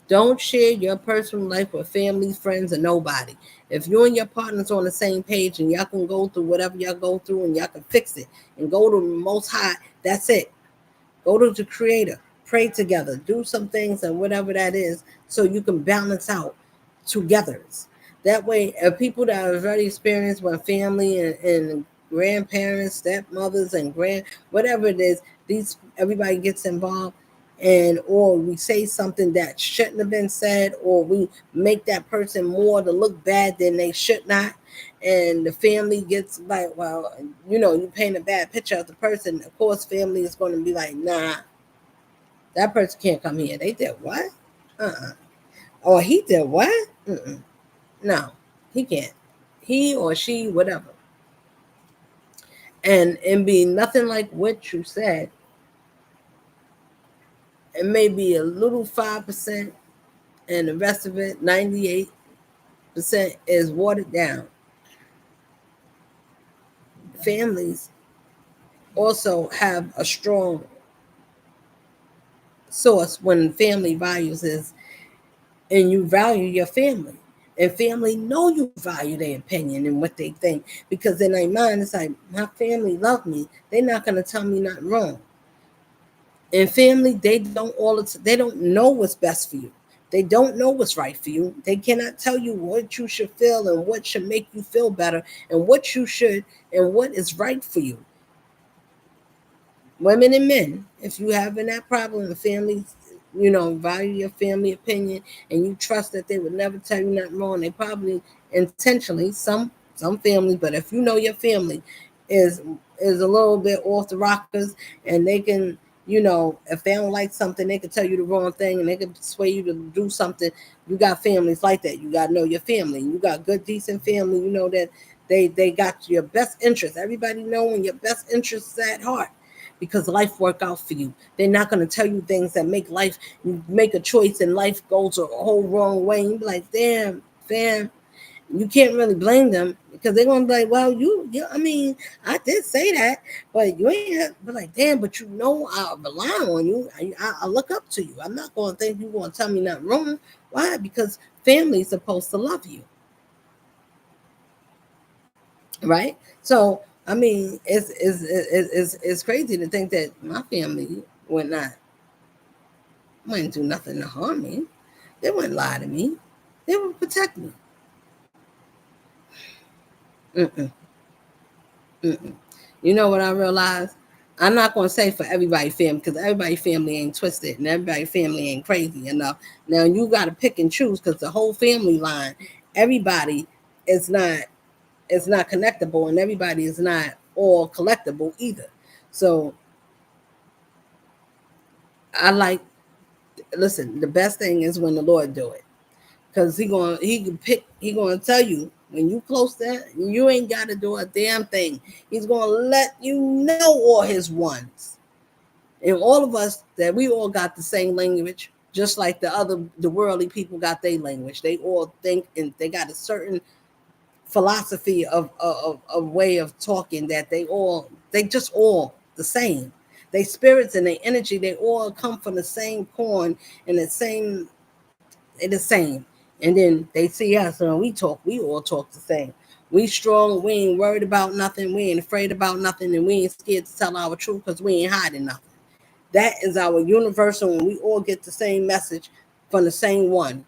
don't share your personal life with family, friends, or nobody. If you and your partner's on the same page and y'all can go through whatever y'all go through and y'all can fix it and go to the most high, that's it. Go to the creator, pray together, do some things and whatever that is so you can balance out together. That way, people that are very experienced with family and grandparents, stepmothers, and whatever it is, these everybody gets involved, and or we say something that shouldn't have been said, or we make that person more to look bad than they should not, and the family gets like, well, you paint a bad picture of the person. Of course, family is going to be like, nah, that person can't come here. They did what? Or he did what? No, he can't. He or she, whatever. And be nothing like what you said. It may be a little 5%, and the rest of it, 98%, is watered down. Families also have a strong source when family values is, and you value your family. And family know you value their opinion and what they think, because in their mind it's like, my family love me. They're not going to tell me nothing wrong. And family, they don't know what's best for you. They don't know what's right for you. They cannot tell you what you should feel and what should make you feel better and what you should and what is right for you. Women and men, if you having that problem in families, value your family opinion and you trust that they would never tell you nothing wrong. They probably intentionally, some families, but if you know your family is a little bit off the rockers, and they can, if they don't like something, they can tell you the wrong thing and they can sway you to do something. You got families like that. You got to know your family. You got good, decent family. You know that they got your best interest. Everybody knowing your best interests at heart, because life work out for you. They're not going to tell you things that make life, you make a choice and life goes a whole wrong way. You be like, damn, fam, you can't really blame them, because they're going to be like, well, I mean, I did say that, but you ain't have, but like, damn, but I rely on you. I look up to you. I'm not going to think you're going to tell me nothing wrong. Why? Because family's supposed to love you. Right? So, I mean, it's crazy to think that my family wouldn't do nothing to harm me. They wouldn't lie to me. They would protect me. Mm-mm, mm-mm. You know what I realized? I'm not going to say for everybody family, because everybody family ain't twisted and everybody family ain't crazy enough. Now you got to pick and choose, because the whole family line, everybody is not connectable, and everybody is not all collectible either. So I like, listen, the best thing is when the Lord do it. Because he gonna tell you when you close that, you ain't gotta do a damn thing. He's gonna let you know all his ones. And all of us, that we all got the same language. Just like the worldly people got their language. They all think, and they got a certain philosophy of way of talking, that they just all the same. They spirits and their energy, they all come from the same corn and the same. And then they see us and we talk, we all talk the same. We strong, we ain't worried about nothing, we ain't afraid about nothing, and we ain't scared to tell our truth because we ain't hiding nothing. That is our universal, and we all get the same message from the same one.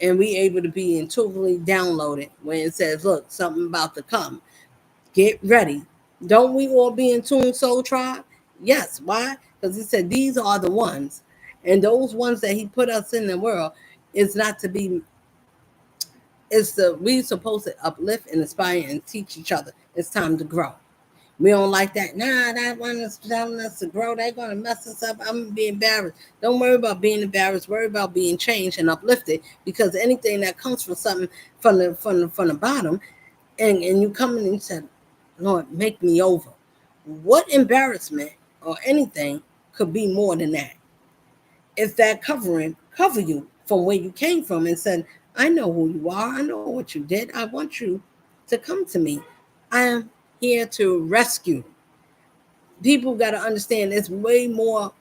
And we able to be intuitively downloaded when it says, look, something about to come. Get ready. Don't we all be in tune, Soul Tribe? Yes. Why? Because he said these are the ones. And those ones that he put us in the world is not to be, we supposed to uplift and inspire and teach each other. It's time to grow. We don't like that. Nah, that one is telling us to grow. They're going to mess us up. I'm going to be embarrassed. Don't worry about being embarrassed. Worry about being changed and uplifted, because anything that comes from something from the bottom, and you come in and said, Lord, make me over. What embarrassment or anything could be more than that? If that covering cover you from where you came from and said, I know who you are. I know what you did. I want you to come to me. I am here to rescue. People got to understand it's way more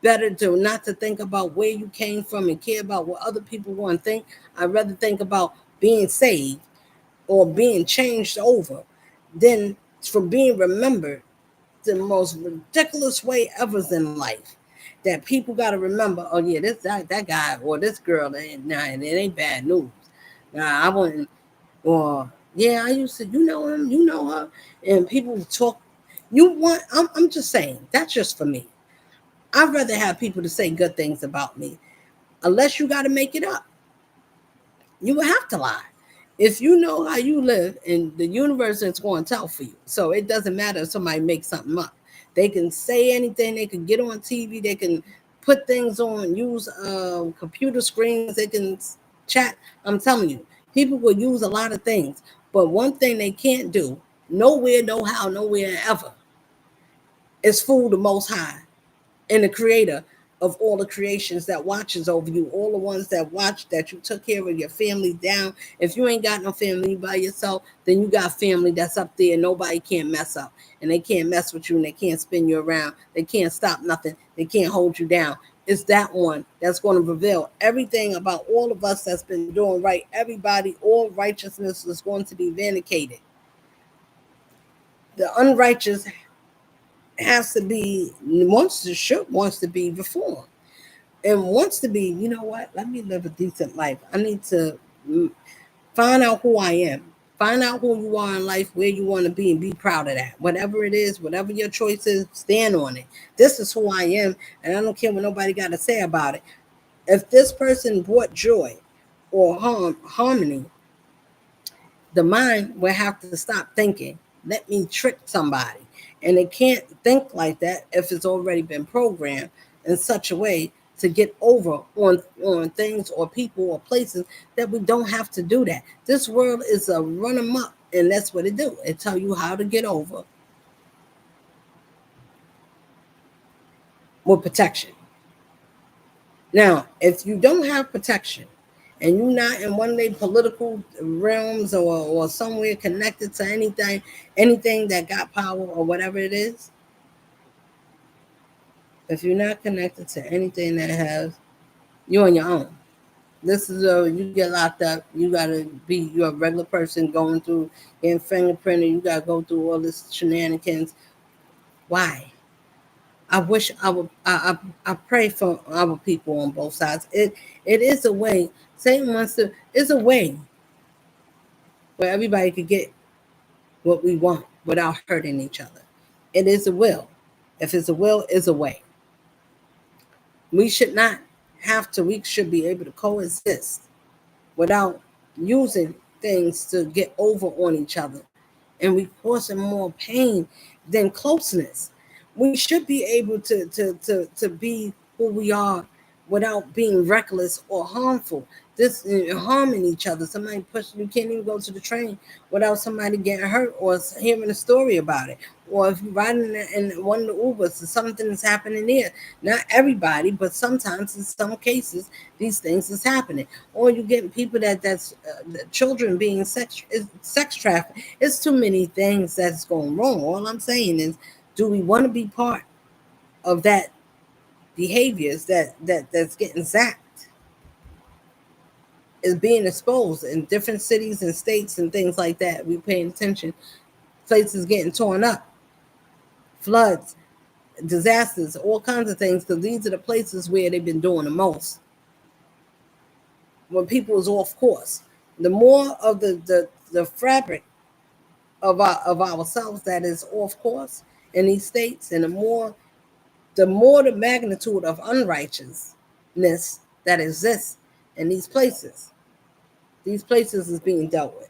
better to not to think about where you came from and care about what other people want to think. I'd rather think about being saved or being changed over than from being remembered the most ridiculous way ever in life. That people got to remember, oh yeah, that guy or this girl, nah, it ain't bad news. Nah, I wouldn't, or yeah, I used to, you know him, you know her, and people talk. I'm just saying, that's just for me. I'd rather have people to say good things about me, unless you got to make it up. You would have to lie. If you know how you live, and the universe is going to tell for you. So it doesn't matter if somebody makes something up. They can say anything. They can get on TV. They can put things on, use computer screens. They can chat. I'm telling you, people will use a lot of things. But one thing they can't do, nowhere, no how, nowhere ever, is fool the Most High and the Creator of all the creations that watches over you, all the ones that watch, that you took care of your family down. If you ain't got no family by yourself, then you got family that's up there and nobody can't mess up. And they can't mess with you, and they can't spin you around. They can't stop nothing. They can't hold you down. It's that one that's going to reveal everything about all of us that's been doing right. Everybody, all righteousness is going to be vindicated. The unrighteous has to be, wants to be reformed, and wants to be, you know what, let me live a decent life. I need to find out who I am. Find out who you are in life, where you want to be, and be proud of that. Whatever it is, whatever your choice is, stand on it. This is who I am, and I don't care what nobody got to say about it. If this person brought joy or harmony, the mind will have to stop thinking, let me trick somebody. And it can't think like that if it's already been programmed in such a way to get over on things or people or places that we don't have to do that. This world is a run 'em up, and that's what it do. It tell you how to get over with protection. Now, if you don't have protection, and you're not in one of the political realms or somewhere connected to anything that got power or whatever it is, if you're not connected to anything that has, you're on your own. This is you get locked up. You gotta you're a regular person going through getting fingerprinted. You gotta go through all this shenanigans. Why? I wish I would. I pray for our people on both sides. It is a way. Satan wants to. It's a way where everybody could get what we want without hurting each other. It is a will. If it's a will, it's a way. We should not have to. We should be able to coexist without using things to get over on each other, and we causing more pain than closeness. We should be able to be who we are without being reckless or harmful. This harming each other. Somebody push you can't even go to the train without somebody getting hurt or hearing a story about it. Or if you're riding in one of the Ubers and something is happening there. Not everybody, but sometimes in some cases these things is happening. Or you get people that's children being sex trafficked. It's too many things that's going wrong. All I'm saying is, do we want to be part of that behaviors that's getting zapped, is being exposed in different cities and states and things like that? We paying attention. Places getting torn up, floods, disasters, all kinds of things, because these are the places where they've been doing the most. When people is off course, the more of the fabric of ourselves that is off course in these states, and the more the magnitude of unrighteousness that exists in these places. These places is being dealt with.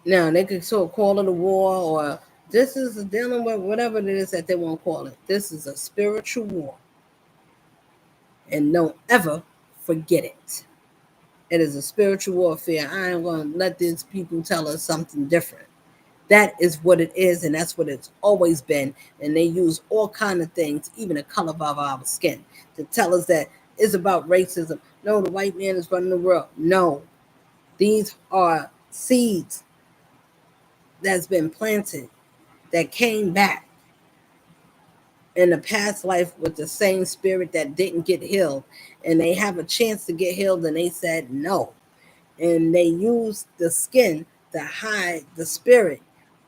Now they could sort of call it a war, or this is dealing with whatever it is that they want to call it. This is a spiritual war. And don't ever forget it. It is a spiritual warfare. I ain't going to let these people tell us something different. That is what it is, and that's what it's always been. And they use all kind of things, even the color of our skin, to tell us that it's about racism. No, the white man is running the world. No, these are seeds that's been planted that came back in the past life with the same spirit that didn't get healed. And they have a chance to get healed, and they said no. And they used the skin to hide the spirit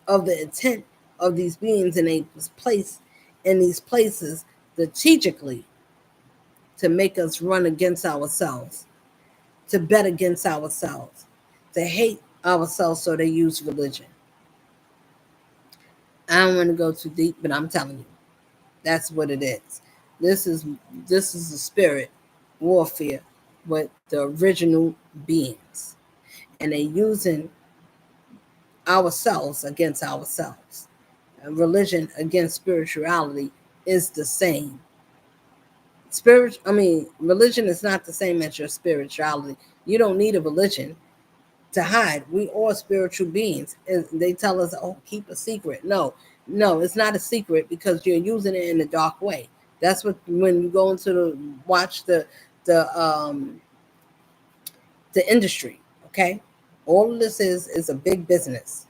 of the intent of these beings, and they was placed in these places strategically to make us run against ourselves, to bet against ourselves, to hate ourselves. So they use religion. I don't want to go too deep, but I'm telling you, that's what it is. This is this is the spirit warfare with the original beings, and they're using ourselves against ourselves. Religion against spirituality is the same. Religion is not the same as your spirituality. You don't need a religion to hide. We are spiritual beings. And they tell us, oh, keep a secret. No, no, it's not a secret, because you're using it in a dark way. That's what, when you go into watch the the industry, okay? All of this is a big business.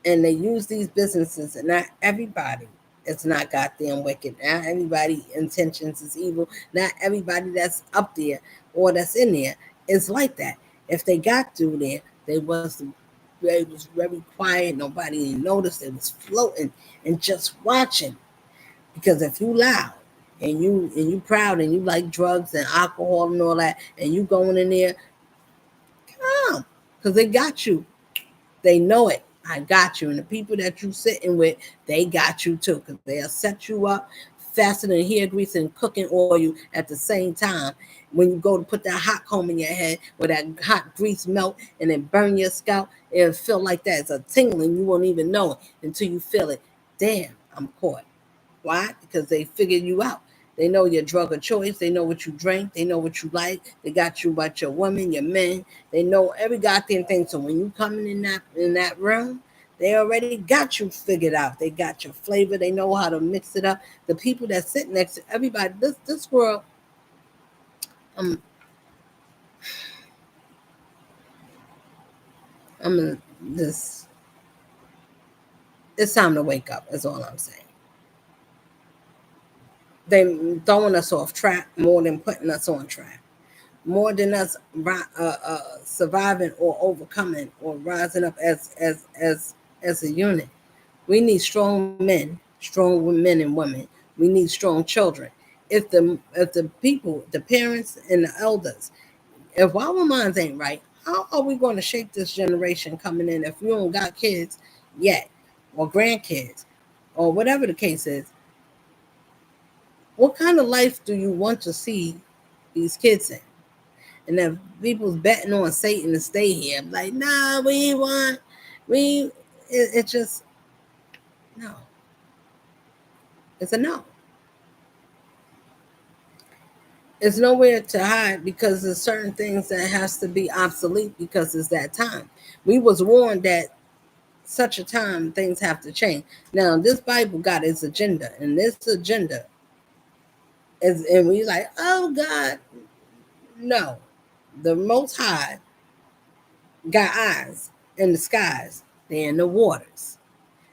And they use these businesses, and not everybody is not goddamn wicked. Not everybody intentions is evil. Not everybody that's up there or that's in there is like that. If they got through there, they was very quiet. Nobody noticed. They was floating and just watching. Because if you loud and you proud and you like drugs and alcohol and all that, and you going in there, come, because they got you. They know it. I got you. And the people that you sitting with, they got you too, because they'll set you up faster than hair grease and cooking oil at the same time. When you go to put that hot comb in your head, where that hot grease melt and then burn your scalp, it'll feel like that. It's a tingling. You won't even know it until you feel it. Damn, I'm caught. Why? Because they figured you out. They know your drug of choice. They know what you drink. They know what you like. They got you about your women, your men. They know every goddamn thing. So when you coming in that realm, they already got you figured out. They got your flavor. They know how to mix it up. The people that sit next to everybody, this world, I'm I'm this. It's time to wake up. Is all I'm saying. They throwing us off track more than putting us on track. More than us surviving or overcoming or rising up as a unit. We need strong men, strong men and women. We need strong children. If the people, the parents and the elders, if our minds ain't right, how are we going to shape this generation coming in if you don't got kids yet, or grandkids, or whatever the case is? What kind of life do you want to see these kids in? And if people's betting on Satan to stay here, I'm like, nah, it just, no. It's a no. It's nowhere to hide because there's certain things that has to be obsolete because it's that time. We was warned that such a time things have to change. Now this Bible got its agenda, and this agenda is, and we like, oh God, no. The Most High got eyes in the skies, they're in the waters.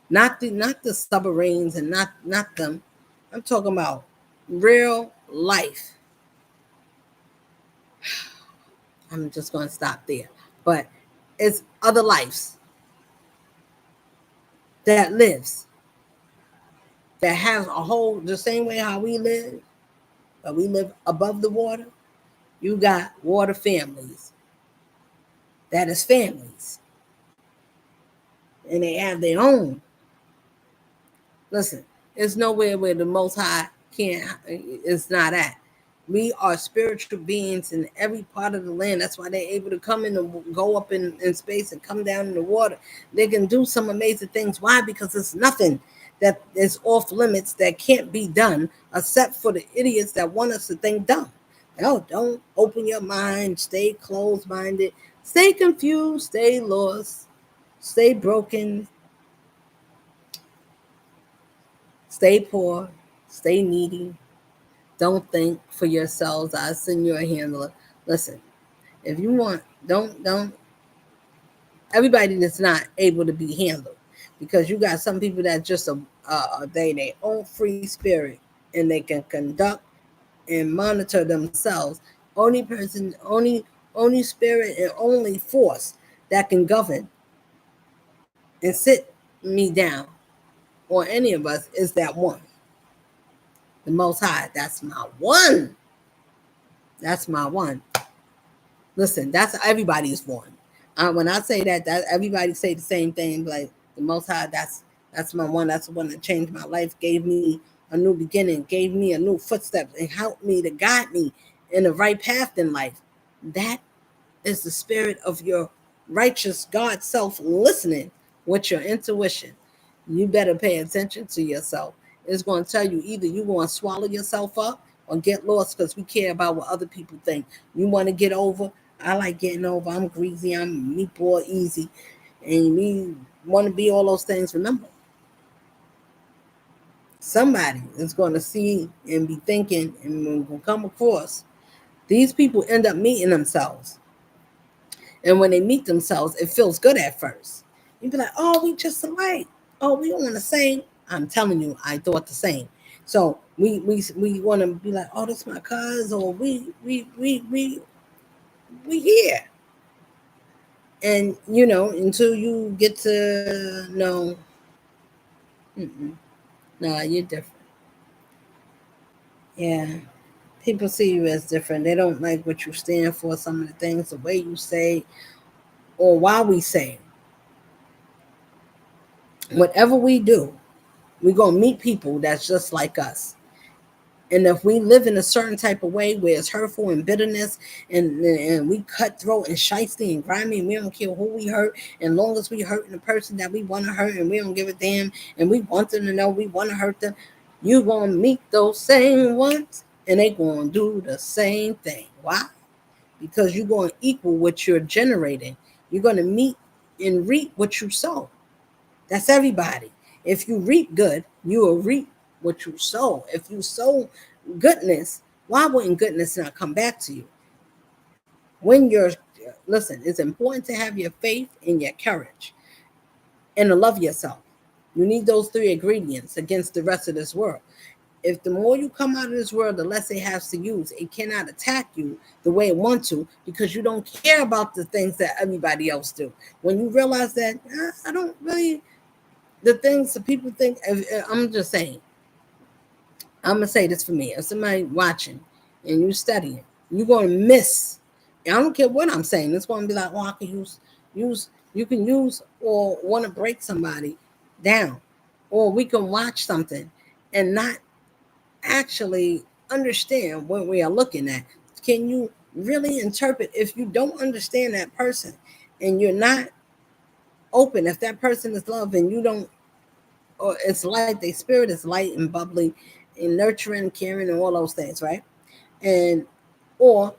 Not the submarines and not them. I'm talking about real life. I'm just going to stop there. But it's other lives that lives, that has a whole, the same way how we live, but we live above the water. You got water families that is families, and they have their own. Listen, there's nowhere where the Most High can't, it's not at. We are spiritual beings in every part of the land. That's why they're able to come in and go up in space and come down in the water. They can do some amazing things. Why? Because there's nothing that is off limits that can't be done, except for the idiots that want us to think dumb. No, don't open your mind. Stay closed minded. Stay confused. Stay lost. Stay broken. Stay poor. Stay needy. Don't think for yourselves. I send you a handler. Listen, if you want, don't. Everybody that's not able to be handled, because you got some people that just they own free spirit, and they can conduct and monitor themselves. Only spirit and only force that can govern and sit me down or any of us is that one, the Most High. That's my one. That's my one. Listen, that's everybody's one. When I say that, that everybody say the same thing. Like the Most High, that's my one. That's the one that changed my life, gave me a new beginning, gave me a new footsteps, and helped me to guide me in the right path in life. That is the spirit of your righteous God self listening with your intuition. You better pay attention to yourself. It's going to tell you either you're going to swallow yourself up or get lost, because we care about what other people think. You want to get over. I like getting over. I'm greasy. I'm meatball easy. And we want to be all those things. Remember, somebody is going to see and be thinking and will come across. These people end up meeting themselves. And when they meet themselves, it feels good at first. You'd be like, oh, we just alike. Oh, we don't want the same. I'm telling you, I thought the same. So we want to be like, oh, this my cuz, or we here. And until you get to know, no, you're different. Yeah, people see you as different. They don't like what you stand for. Some of the things, the way you say, or why we say, whatever we do, we're gonna meet people that's just like us. And if we live in a certain type of way where it's hurtful and bitterness, and we cutthroat and shysty and grimy, and we don't care who we hurt, and long as we hurting the person that we want to hurt, and we don't give a damn, and we want them to know we want to hurt them, you gonna meet those same ones, and they gonna do the same thing. Why? Because you're gonna equal what you're generating. You're gonna meet and reap what you sow. That's everybody. If you reap good, you will reap what you sow. If you sow goodness, why wouldn't goodness not come back to you? When you're, listen, it's important to have your faith and your courage and to love yourself. You need those three ingredients against the rest of this world. If the more you come out of this world, the less it has to use. It cannot attack you the way it wants to, because you don't care about the things that everybody else do. When you realize that, I don't really, the things that people think, I'm just saying, I'm gonna say this for me. If somebody watching and you studying, you're gonna miss. I don't care what I'm saying. It's gonna be like, oh, I can use. You can use or want to break somebody down, or we can watch something and not actually understand what we are looking at. Can you really interpret if you don't understand that person and you're not open? If that person is love and you don't, or it's light, their spirit is light and bubbly and nurturing, caring, and all those things, right? And Or,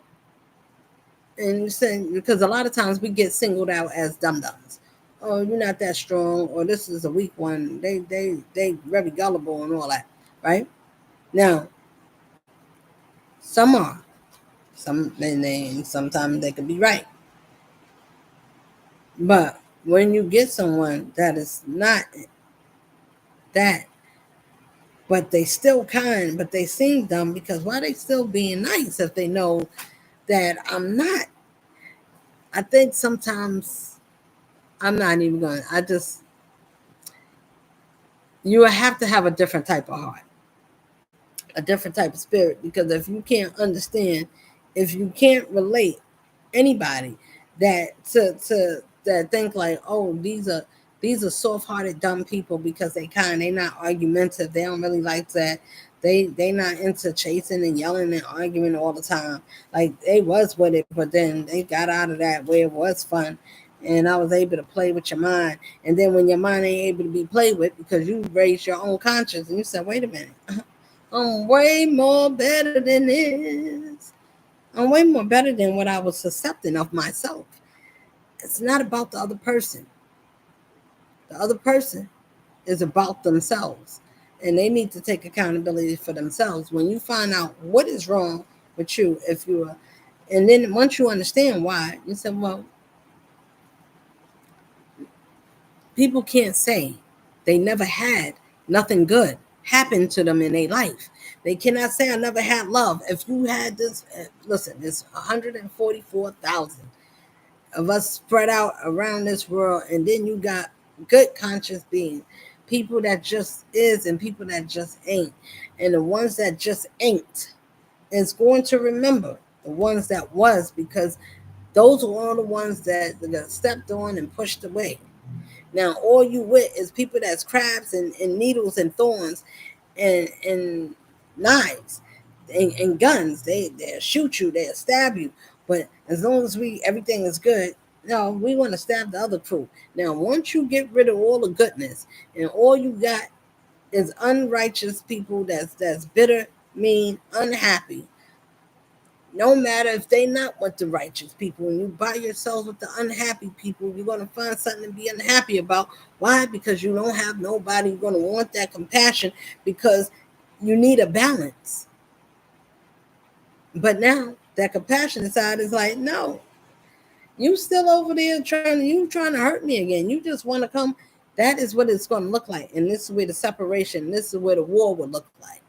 and saying, because a lot of times we get singled out as dum-dums. Oh, you're not that strong, or this is a weak one. They very gullible and all that, right? Now, some are. Some, and sometimes they could be right. But when you get someone that is not that, but they still kind, but they seem dumb, because why they still being nice if they know that I'm not? I think sometimes I'm not even going. I just, you have to have a different type of heart, a different type of spirit, because if you can't understand, if you can't relate anybody that to that think like, oh, these are soft-hearted dumb people because they not argumentative, they don't really like that, they not into chasing and yelling and arguing all the time. Like, they was with it, but then they got out of that where it was fun, and I was able to play with your mind. And then when your mind ain't able to be played with because you raised your own conscience and you said, wait a minute, I'm way more better than this. I'm way more better than what I was accepting of myself. It's not about the other person. The other person is about themselves. And they need to take accountability for themselves. When you find out what is wrong with you, if you are, and then once you understand why, you say, well, people can't say they never had nothing good happen to them in their life. They cannot say, I never had love. If you had this, listen, there's 144,000 of us spread out around this world, and then you got good conscious beings, people that just is and people that just ain't. And the ones that just ain't is going to remember the ones that was, because those are all the ones that got stepped on and pushed away. Now all you with is people that's crabs and needles and thorns and knives and guns. They'll shoot you, they'll stab you. But as long as we everything is good, no, we want to stab the other crew. Now once you get rid of all the goodness and all you got is unrighteous people that's bitter, mean, unhappy, no matter if they not with the righteous people, and you by yourself with the unhappy people, you're going to find something to be unhappy about. Why? Because you don't have nobody. You're going to want that compassion because you need a balance. But now that compassionate side is like, no, you still over there trying to hurt me again. You just want to come. That is what it's going to look like. And this is where the separation, this is where the war will look like.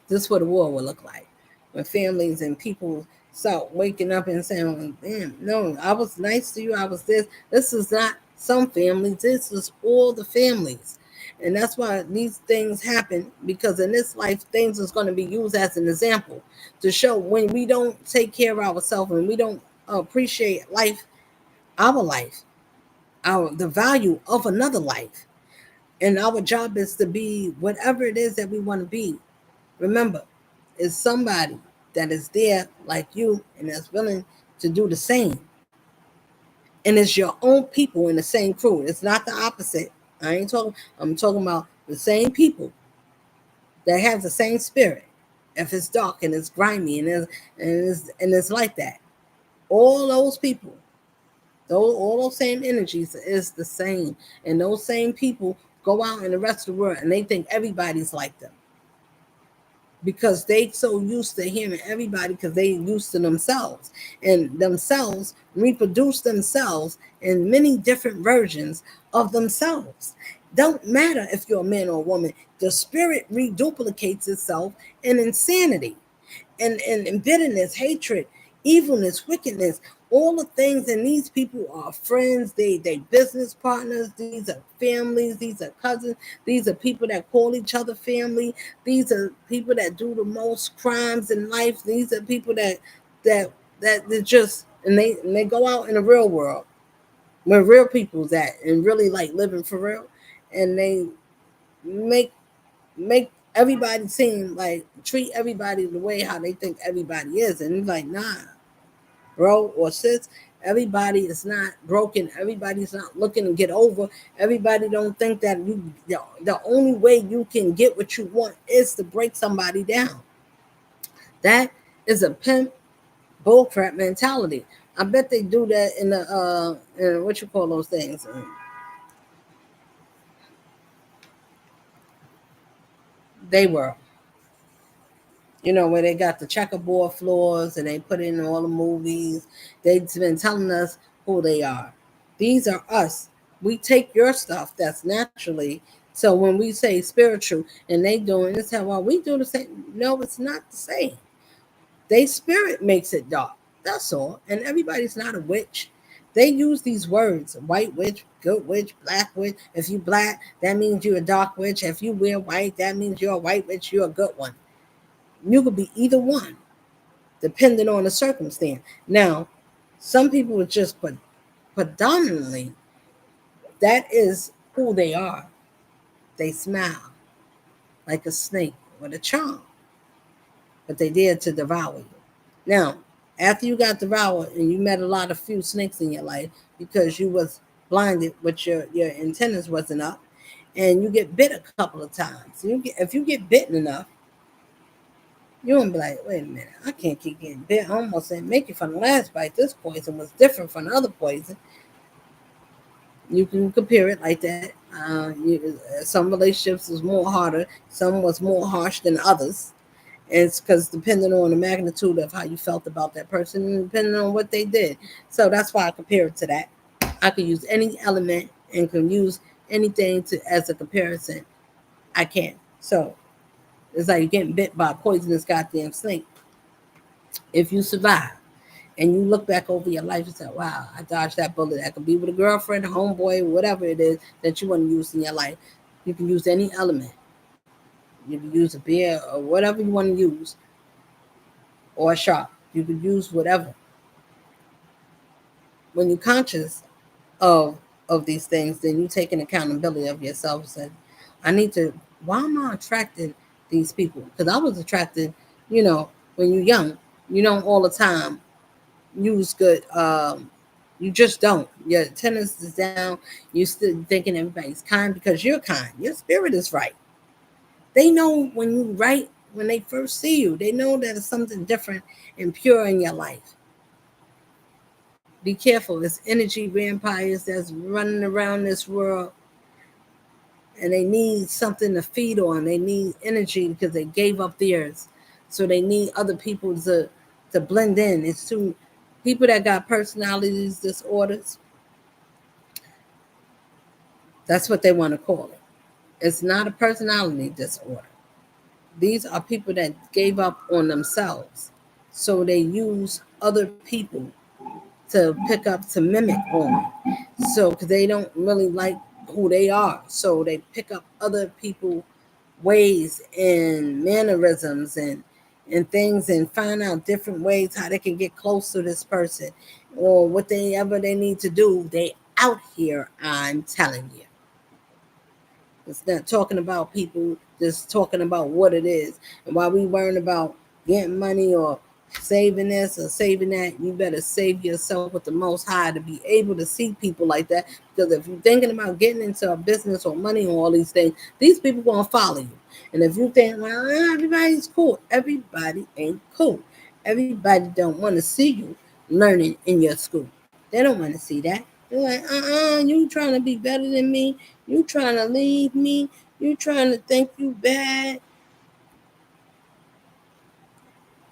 This is what a war will look like. When families and people start waking up and saying, well, damn, no, I was nice to you. I was this. This is not some families. This is all the families. And that's why these things happen, because in this life, things is going to be used as an example to show when we don't take care of ourselves and we don't appreciate life, our the value of another life. And our job is to be whatever it is that we want to be. Remember, it's somebody that is there like you and that's willing to do the same. And it's your own people in the same crew. It's not the opposite. I'm talking about the same people that have the same spirit. If it's dark and it's grimy and it's like that. All those people, all those same energies is the same. And those same people go out in the rest of the world and they think everybody's like them, because they so used to hearing everybody, because they used to themselves, and themselves reproduce themselves in many different versions of themselves. Don't matter if you're a man or a woman, the spirit reduplicates itself in insanity and bitterness, hatred, evilness, wickedness, all the things. And these people are friends, they business partners, these are families, these are cousins, these are people that call each other family, these are people that do the most crimes in life, these are people that that they just and they go out in the real world where real people's at and really like living for real, and they make make everybody seem like treat everybody the way how they think everybody is. And it's like, nah, bro or sis, everybody is not broken. Everybody's not looking to get over. Everybody don't think that the only way you can get what you want is to break somebody down. That is a pimp bullcrap mentality. I bet they do that in the in what you call those things. They were, where they got the checkerboard floors and they put in all the movies. They've been telling us who they are. These are us. We take your stuff that's naturally. So when we say spiritual and they doing this, how well we do the same. No, it's not the same. They spirit makes it dark. That's all. And everybody's not a witch. They use these words: white witch, good witch, black witch. If you black, that means you're a dark witch. If you wear white, that means you're a white witch. You're a good one. You could be either one, depending on the circumstance. Now, some people are just, but predominantly, that is who they are. They smile like a snake with a charm, but they dare to devour you. Now, after you got devoured and you met a lot of few snakes in your life because you was blinded, but your antennas wasn't up, and you get bit a couple of times. If you get bitten enough, you won't be like, wait a minute, I can't keep getting bit. I almost didn't make it from the last bite. This poison was different from the other poison. You can compare it like that. Some relationships was more harder, some was more harsh than others. And it's because depending on the magnitude of how you felt about that person and depending on what they did. So that's why I compare it to that. I could use any element and can use anything to as a comparison. I can. So it's like you're getting bit by a poisonous goddamn snake. If you survive and you look back over your life and say, wow, I dodged that bullet. That could be with a girlfriend, a homeboy, whatever it is that you want to use in your life. You can use any element. You can use a beer or whatever you want to use, or a shark. You can use whatever. When you're conscious of these things, then you take an accountability of yourself and say, I need to, why am I attracting these people? Because I was attracted, when you're young, you don't all the time use good. You just don't. Your tennis is down. You still thinking everybody's kind because you're kind. Your spirit is right. They know when you right when they first see you. They know that it's something different and pure in your life. Be careful. It's energy vampires that's running around this world, and they need something to feed on. They need energy because they gave up theirs, so they need other people to blend in. It's too people that got personalities disorders. That's what they want to call it. It's not a personality disorder. These are people that gave up on themselves. So they use other people to pick up, to mimic on. So, because they don't really like who they are. So they pick up other people ways and mannerisms and things and find out different ways how they can get close to this person or what they ever they need to do. They out here, I'm telling you. It's not talking about people, just talking about what it is. And while we worrying about getting money or saving this or saving that, you better save yourself with the Most High to be able to see people like that. Because if you're thinking about getting into a business or money or all these things, these people gonna follow you. And if you think, well, everybody's cool, everybody ain't cool. Everybody don't want to see you learning in your school. They don't want to see that. They're like, you trying to be better than me? You trying to leave me? You trying to think you bad?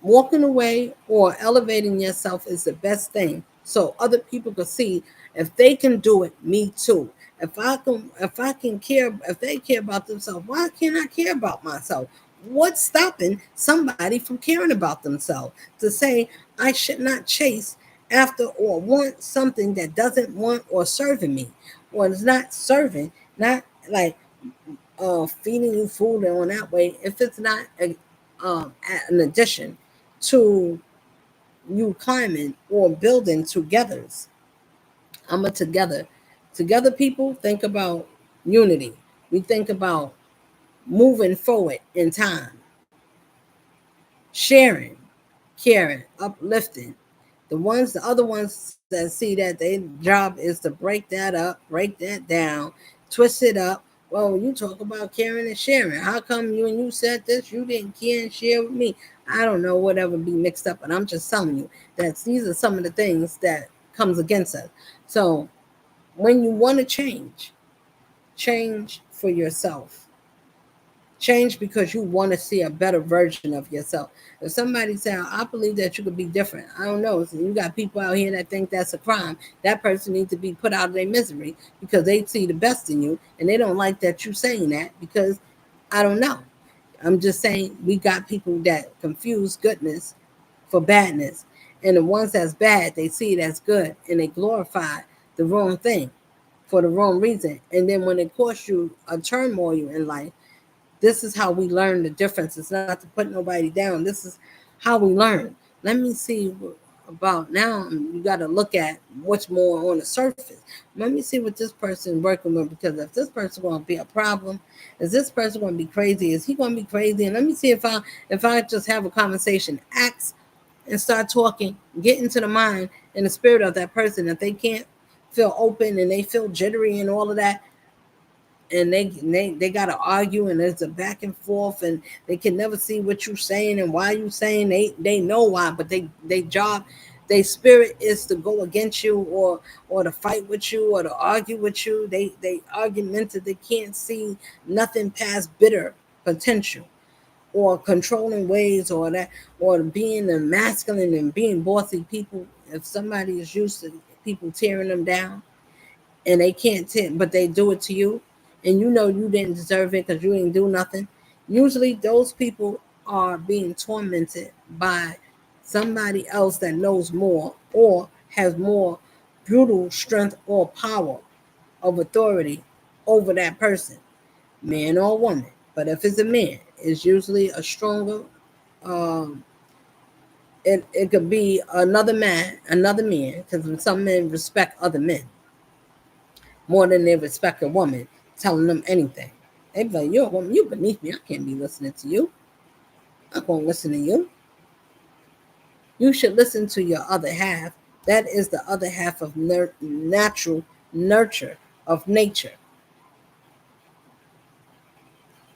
Walking away or elevating yourself is the best thing. So other people can see if they can do it, me too. If they care about themselves, why can't I care about myself? What's stopping somebody from caring about themselves? To say I should not chase after or want something that doesn't want or serving me, or is not serving, not like feeding you food on that way. If it's not an addition to you climbing or building togethers. I'm a together people think about unity. We think about moving forward in time, sharing, caring, uplifting. The other ones that see that their job is to break that up, break that down, twist it up. Well, you talk about caring and sharing. How come you said this, you didn't care and share with me? I don't know, whatever be mixed up, but I'm just telling you that these are some of the things that comes against us. So when you want to change for yourself. Change because you want to see a better version of yourself. If somebody say, I believe that you could be different, I don't know. So you got people out here that think that's a crime. That person needs to be put out of their misery because they see the best in you and they don't like that you saying that because I don't know. I'm just saying we got people that confuse goodness for badness. And the ones that's bad, they see it as good and they glorify the wrong thing for the wrong reason. And then when it costs you a turmoil in life, this is how we learn the difference. It's not to put nobody down. This is how we learn. Let me see about now. You got to look at what's more on the surface. Let me see what this person working with, because if this person going to be a problem, is this person going to be crazy? Is he going to be crazy? And let me see if I just have a conversation, ask and start talking, get into the mind and the spirit of that person. If they can't feel open and they feel jittery and all of that, and they got to argue and there's a back and forth and they can never see what you're saying and why you saying, they know why, but they job, their spirit is to go against you or to fight with you or to argue with you. They argumentative. They can't see nothing past bitter potential or controlling ways, or that, or being the masculine and being bossy people. If somebody is used to people tearing them down and they can't but they do it to you, and you know you didn't deserve it because you didn't do nothing. Usually, those people are being tormented by somebody else that knows more or has more brutal strength or power of authority over that person, man or woman. But if it's a man, it's usually a stronger. Um, it could be another man, because some men respect other men more than they respect a woman telling them anything. They be like, you're a woman, you beneath me. I can't be listening to you. I'm going to listen to you. You should listen to your other half. That is the other half of natural nurture of nature.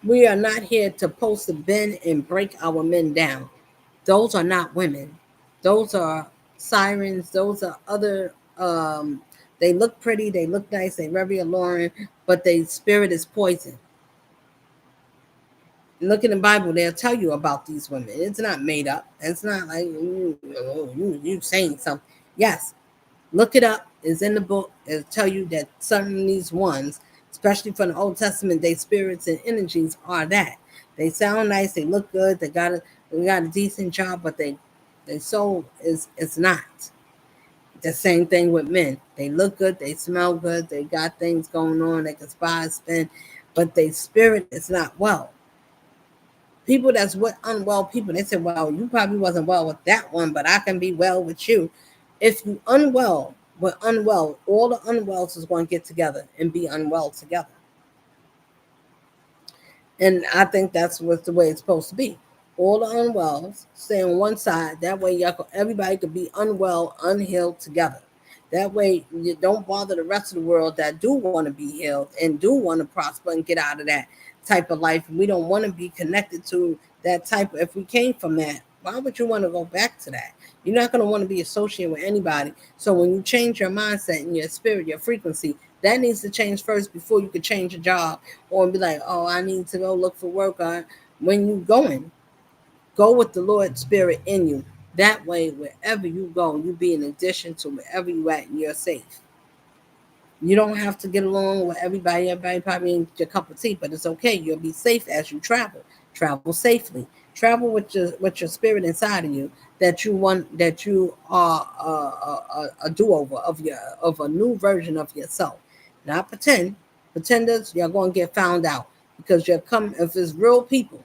We are not here to post a bend and break our men down. Those are not women. Those are sirens. Those are other. They look pretty. They look nice. They very alluring, but their spirit is poison. Look in the Bible; they'll tell you about these women. It's not made up. It's not like you saying something. Yes, look it up. It's in the book. It'll tell you that some of these ones, especially from the Old Testament, their spirits and energies are that. They sound nice. They look good. They got a decent job, but their soul is not. The same thing with men. They look good. They smell good. They got things going on. They can spy, spin, but their spirit is not well. People that's with unwell people, they say, well, you probably wasn't well with that one, but I can be well with you. If you unwell with unwell, all the unwells is going to get together and be unwell together. And I think that's what the way it's supposed to be. All the unwells stay on one side. That way, everybody could be unwell, unhealed together. That way, you don't bother the rest of the world that do want to be healed and do want to prosper and get out of that type of life. We don't want to be connected to that type. If we came from that, why would you want to go back to that? You're not going to want to be associated with anybody. So when you change your mindset and your spirit, your frequency, that needs to change first before you could change a job or be like, oh, I need to go look for work. When you going, go with the Lord's spirit in you. That way, wherever you go, you be an addition to wherever you at, and you're safe. You don't have to get along with everybody. Everybody probably ain't your cup of tea, but it's okay. You'll be safe as you travel. Travel safely. Travel with your spirit inside of you, that you want, that you are a do over of a new version of yourself. Not pretend. Pretenders, you're going to get found out because you're coming. If it's real people,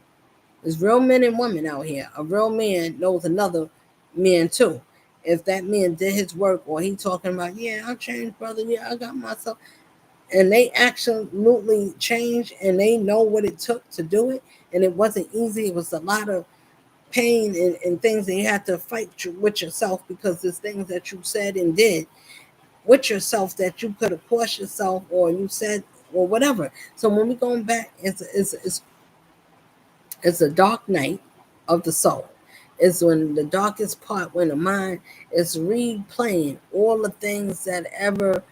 there's real men and women out here. A real man knows another man too. If that man did his work, or he talking about, yeah, I changed, brother. Yeah, I got myself. And they absolutely changed and they know what it took to do it. And it wasn't easy. It was a lot of pain and things that you had to fight with yourself, because there's things that you said and did with yourself that you could have caused yourself, or you said, or whatever. So when we going back, it's a dark night of the soul. It's when the darkest part, when the mind is replaying all the things that ever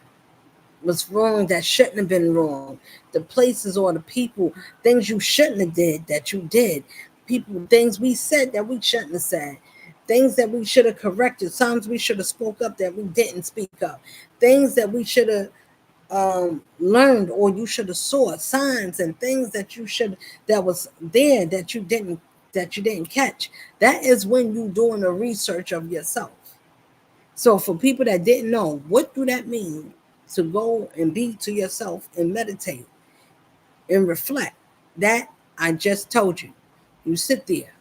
was wrong that shouldn't have been wrong, the places or the people, things you shouldn't have did that you did, people, things we said that we shouldn't have said, things that we should have corrected, times we should have spoke up that we didn't speak up, things that we should have learned or you should have saw, signs and things that you should, that was there that you didn't catch. That is when you doing a research of yourself. So for people that didn't know, what do that mean to go and be to yourself and meditate and reflect? That I just told you. You sit there,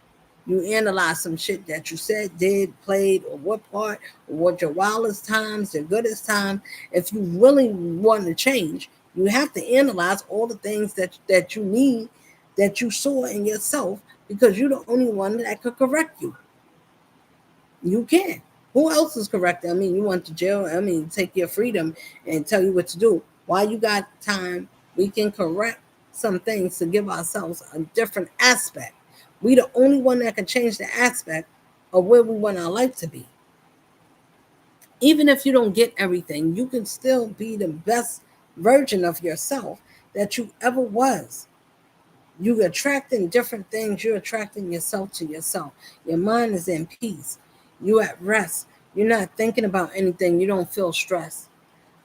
you analyze some shit that you said, did, played, or what part, or what your wildest times, your goodest time. If you really want to change, you have to analyze all the things that you need, that you saw in yourself, because you're the only one that could correct you. You can. Who else is correct? I mean, you want to jail? I mean, take your freedom and tell you what to do. While you got time, we can correct some things to give ourselves a different aspect. We the only one that can change the aspect of where we want our life to be. Even if you don't get everything, you can still be the best version of yourself that you ever was. You attracting different things. You're attracting yourself to yourself. Your mind is in peace. You at rest. You're not thinking about anything. You don't feel stressed.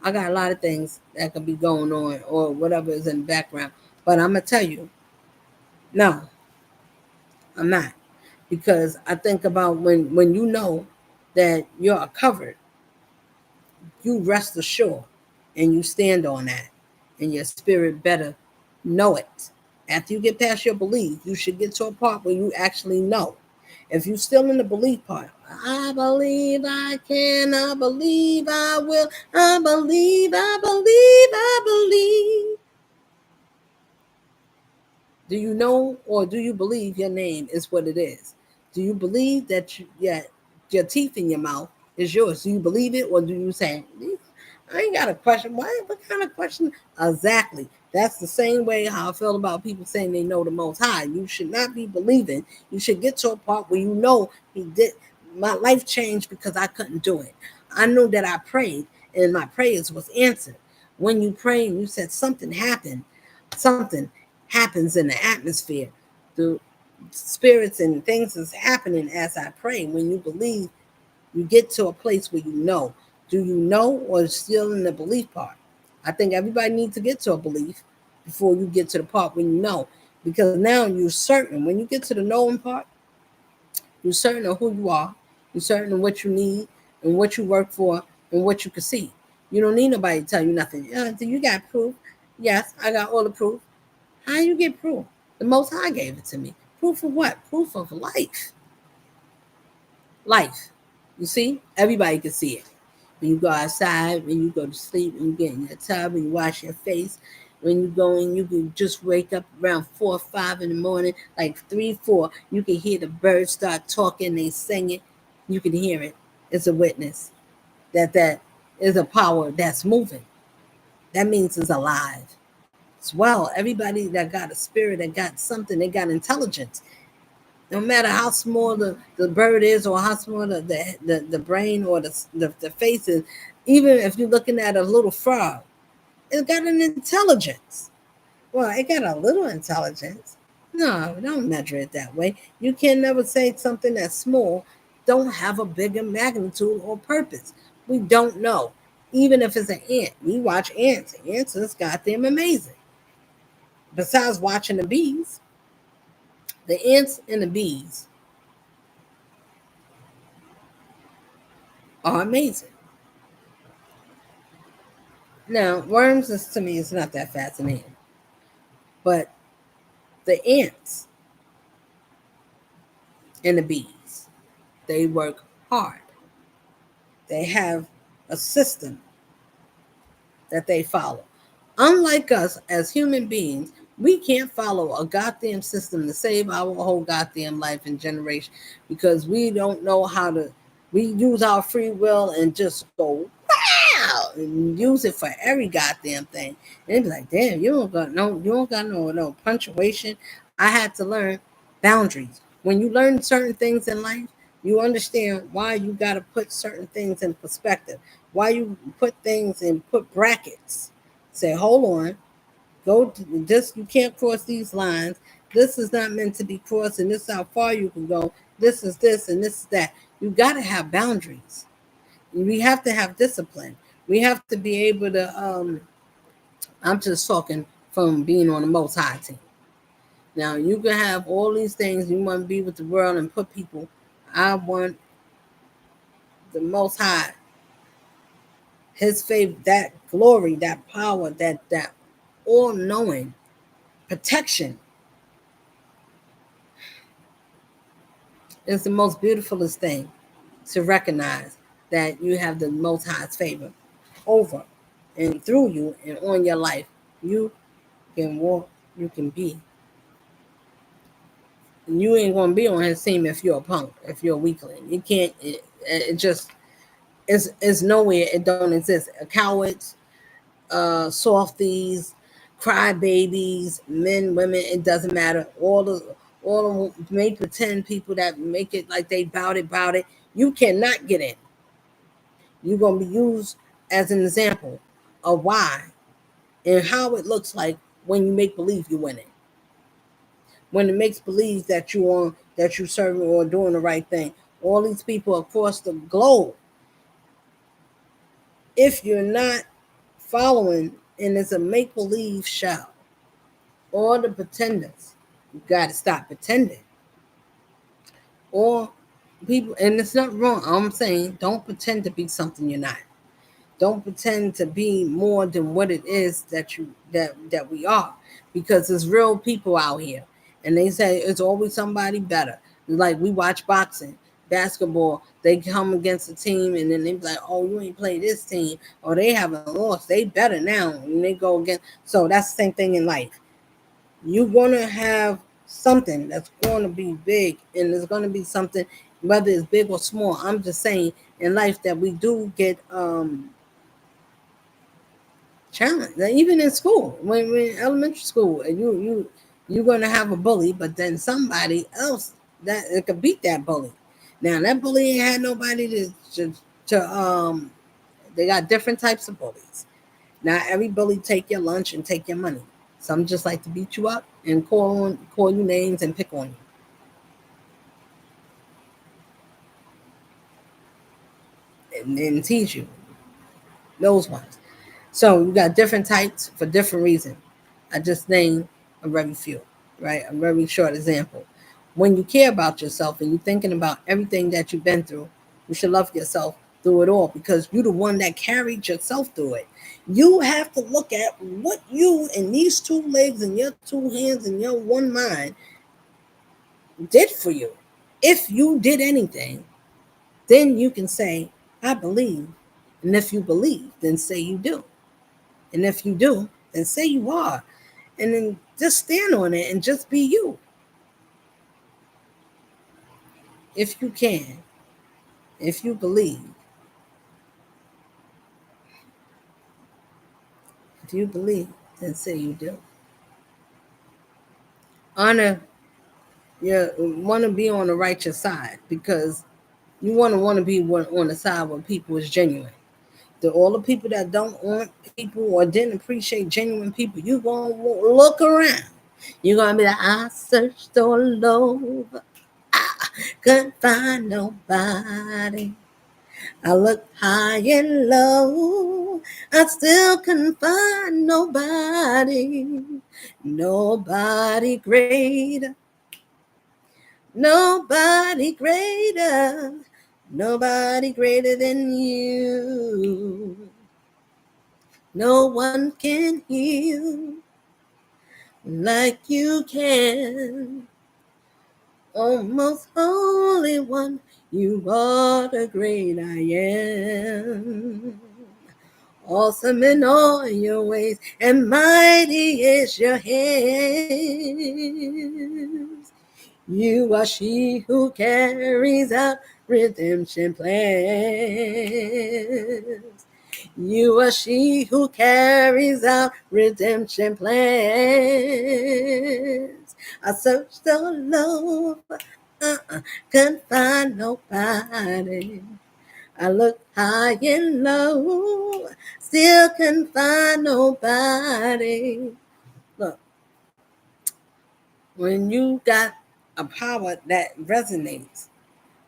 I got a lot of things that could be going on or whatever is in the background. But I'm gonna tell you, no, I'm not. Because I think about when you know that you're covered, you rest assured and you stand on that. And your spirit better know it. After you get past your belief, you should get to a part where you actually know. If you're still in the belief part, I believe I can, I believe I will, I believe, I believe, I believe. Do you know or do you believe your name is what it is? Do you believe that your teeth in your mouth is yours? Do you believe it or do you say, I ain't got a question? What kind of question? Exactly. That's the same way how I feel about people saying they know the Most High. You should not be believing. You should get to a part where you know He did. My life changed because I couldn't do it. I knew that I prayed and my prayers was answered. When you pray and you said something happened, something happens in the atmosphere. The spirits and things is happening as I pray. When you believe, you get to a place where you know. Do you know or still in the belief part? I think everybody needs to get to a belief before you get to the part when you know. Because now you're certain. When you get to the knowing part, you're certain of who you are. You're certain of what you need and what you work for and what you can see. You don't need nobody to tell you nothing. Do you got proof? Yes, I got all the proof. How you get proof? The Most High gave it to me. Proof of what? Proof of life. Life. You see? Everybody can see it. When you go outside, when you go to sleep, when you get in your tub, when you wash your face, when you go in, you can just wake up around 4 or 5 in the morning, like 3, 4. You can hear the birds start talking, they singing. You can hear it. It's a witness that is a power that's moving. That means it's alive. As well, everybody that got a spirit, that got something, they got intelligence. No matter how small the bird is or how small the brain or the face is, even if you're looking at a little frog, it got an intelligence. Well, it got a little intelligence. No, don't measure it that way. You can never say something that's small don't have a bigger magnitude or purpose. We don't know. Even if it's an ant, we watch ants. Ants is goddamn amazing. Besides watching the bees, the ants and the bees are amazing. Now, worms is to me is not that fascinating, but the ants and the bees, they work hard. They have a system that they follow. Unlike us as human beings, we can't follow a goddamn system to save our whole goddamn life and generation because we don't know how to. We use our free will and just go wow and use it for every goddamn thing. And they be like, damn, you don't got no punctuation. I had to learn boundaries. When you learn certain things in life, you understand why you got to put certain things in perspective, why you put things and put brackets. Say, hold on, go to this, you can't cross these lines. This is not meant to be crossed, and this is how far you can go. This is this, and this is that. You got to have boundaries. We have to have discipline. We have to be able to. I'm just talking from being on the Most High team. Now you can have all these things. You want to be with the world and put people. I want the Most High, His favor, that glory, that power, that all knowing protection is the most beautifulest thing to recognize that you have the Most High's favor over and through you and on your life. You can walk, you can be. And you ain't gonna be on his team if you're a punk, if you're a weakling. You can't. It just it's nowhere. It don't exist. Cowards, softies, crybabies, men, women. It doesn't matter. All the make pretend people that make it like they bout it. You cannot get in. You're gonna be used as an example of why and how it looks like when you make believe you winning. When it makes believe that you on that you serving or doing the right thing. All these people across the globe, if you're not following and it's a make believe show, all the pretenders, you got to stop pretending. Or people, and it's not wrong. I'm saying don't pretend to be something you're not. Don't pretend to be more than what it is that we are, because there's real people out here, and they say it's always somebody better. Like we watch boxing, basketball, they come against a team, and then they be like, "Oh, you ain't played this team, or they haven't lost. They better now," and they go against. So that's the same thing in life. You're gonna have something that's going to be big, and there's going to be something, whether it's big or small. I'm just saying in life that we do get challenge. Like even in school, when elementary school, you're gonna have a bully, but then somebody else that it could beat that bully. Now that bully ain't had nobody to. They got different types of bullies. Not every bully take your lunch and take your money. Some just like to beat you up and call you names and pick on you and tease you. Those ones. So you got different types for different reasons. I just named a very few, right? A very short example. When you care about yourself and you're thinking about everything that you've been through, you should love yourself through it all, because you're the one that carried yourself through it. You have to look at what you and these two legs and your two hands and your one mind did for you. If you did anything, then you can say, I believe. And if you believe, then say you do. And if you do, then say you are. And then just stand on it and just be you. If you can, if you believe, if you believe, then say you do. Honor, you want to be on the righteous side, because you want to be on the side where people is genuine. All the people that don't want people or didn't appreciate genuine people, you gonna look around. You're gonna be like, I searched all over, I couldn't find nobody. I looked high and low, I still couldn't find nobody. Nobody greater, nobody greater, nobody greater than you. No one can heal like you can. Oh, most holy one, you are the great I am. Awesome in all your ways, and mighty is your hands. You are she who carries out redemption plans. You are she who carries out redemption plans. I searched all over, Couldn't find nobody. I looked high and low, still couldn't find nobody. Look, when you got a power that resonates,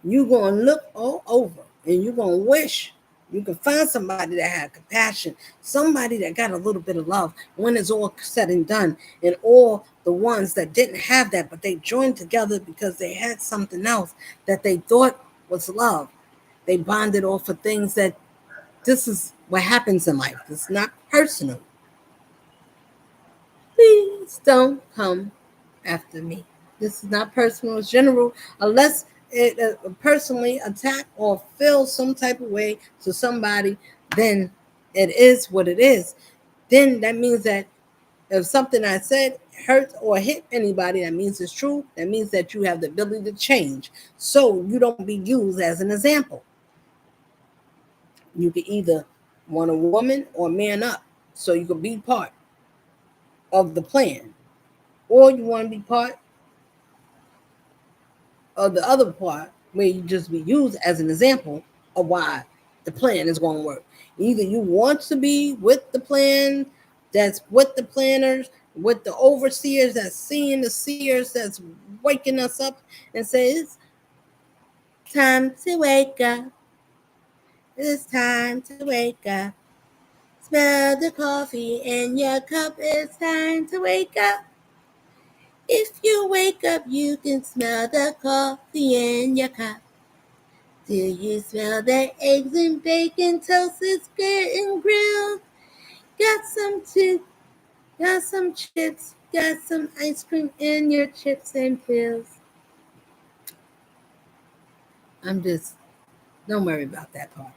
you're going to look all over and you're going to wish you can find somebody that had compassion, somebody that got a little bit of love when it's all said and done. And all the ones that didn't have that, but they joined together because they had something else that they thought was love. They bonded off of things that this is what happens in life. It's not personal. Please don't come after me. This is not personal. It's general. Unless it personally attack or feel some type of way to somebody, then it is what it is. Then that means that if something I said hurts or hit anybody, that means it's true. That means that you have the ability to change. So you don't be used as an example. You can either want a woman or man up. So you can be part of the plan. Or you want to be part of the other part where you just be used as an example of why the plan is going to work. Either you want to be with the plan, that's with the planners, with the overseers that's seeing the seers that's waking us up and says, time to wake up. It's time to wake up. Smell the coffee in your cup. It's time to wake up. If you wake up, you can smell the coffee in your cup. Do you smell the eggs and bacon, toasted, square and grilled? Got some chips, got some ice cream in your chips and pills. Don't worry about that part.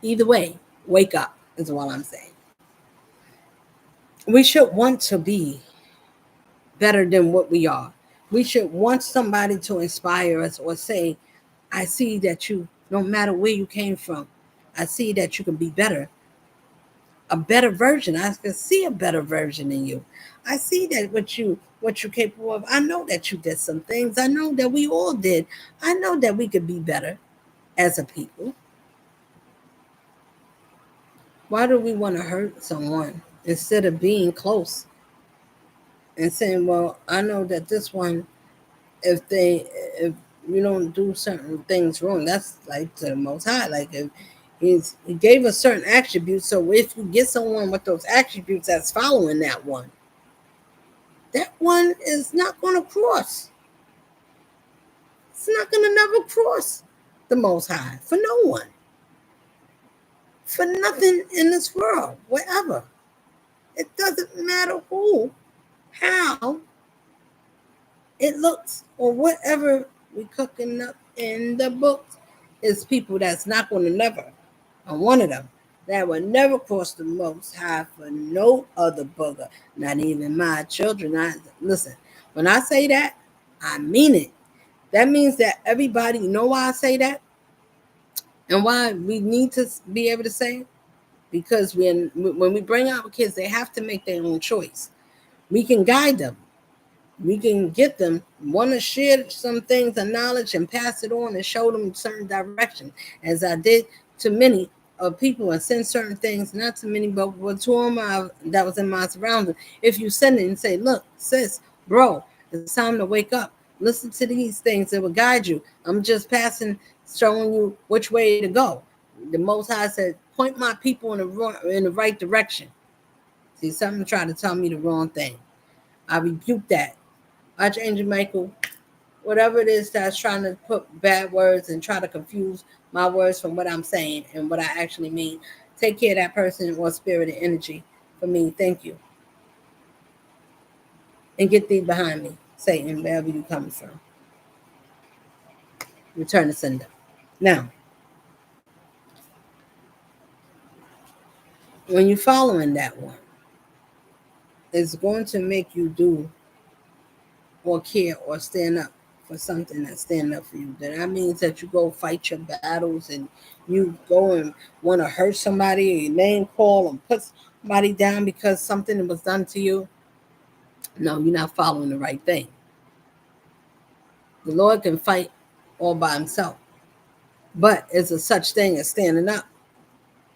Either way, wake up is what I'm saying. We should want to be better than what we are. We should want somebody to inspire us or say, I see that you, no matter where you came from, I see that you can be better. A better version. I can see a better version in you. I see that what you're capable of. I know that you did some things. I know that we all did. I know that we could be better as a people. Why do we want to hurt someone instead of being close and saying, well, I know that this one, if you don't do certain things wrong, that's like to the most high. Like if he gave us certain attributes, so if you get someone with those attributes that's following that one is not going to cross. It's not going to never cross the most high for no one, for nothing in this world, wherever. It doesn't matter who, how it looks, or whatever we cooking up in the books is people that's not going to never. I'm one of them that would never cross the most high for no other booger, not even my children. Listen, when I say that, I mean it. That means that everybody, you know why I say that? And why we need to be able to say it? Because when we bring our kids, they have to make their own choice. We can guide them. We can get them, want to share some things of knowledge and pass it on and show them certain direction, as I did to many of people and send certain things, not to many, but to them that was in my surroundings. If you send it and say, look, sis, bro, it's time to wake up. Listen to these things that will guide you. I'm just passing, showing you which way to go. The Most High said, point my people in the right direction. See, something tried to tell me the wrong thing. I rebuke that. Archangel Michael, whatever it is that's trying to put bad words and try to confuse my words from what I'm saying and what I actually mean, take care of that person or spirit and energy for me. Thank you. And get thee behind me, Satan, wherever you coming from. Return to sender. Now, when you're following that one, it's going to make you do or care or stand up for something that's standing up for you. That means that you go fight your battles and you go and want to hurt somebody or your name call and put somebody down because something was done to you. No, you're not following the right thing. The Lord can fight all by himself. But it's a such thing as standing up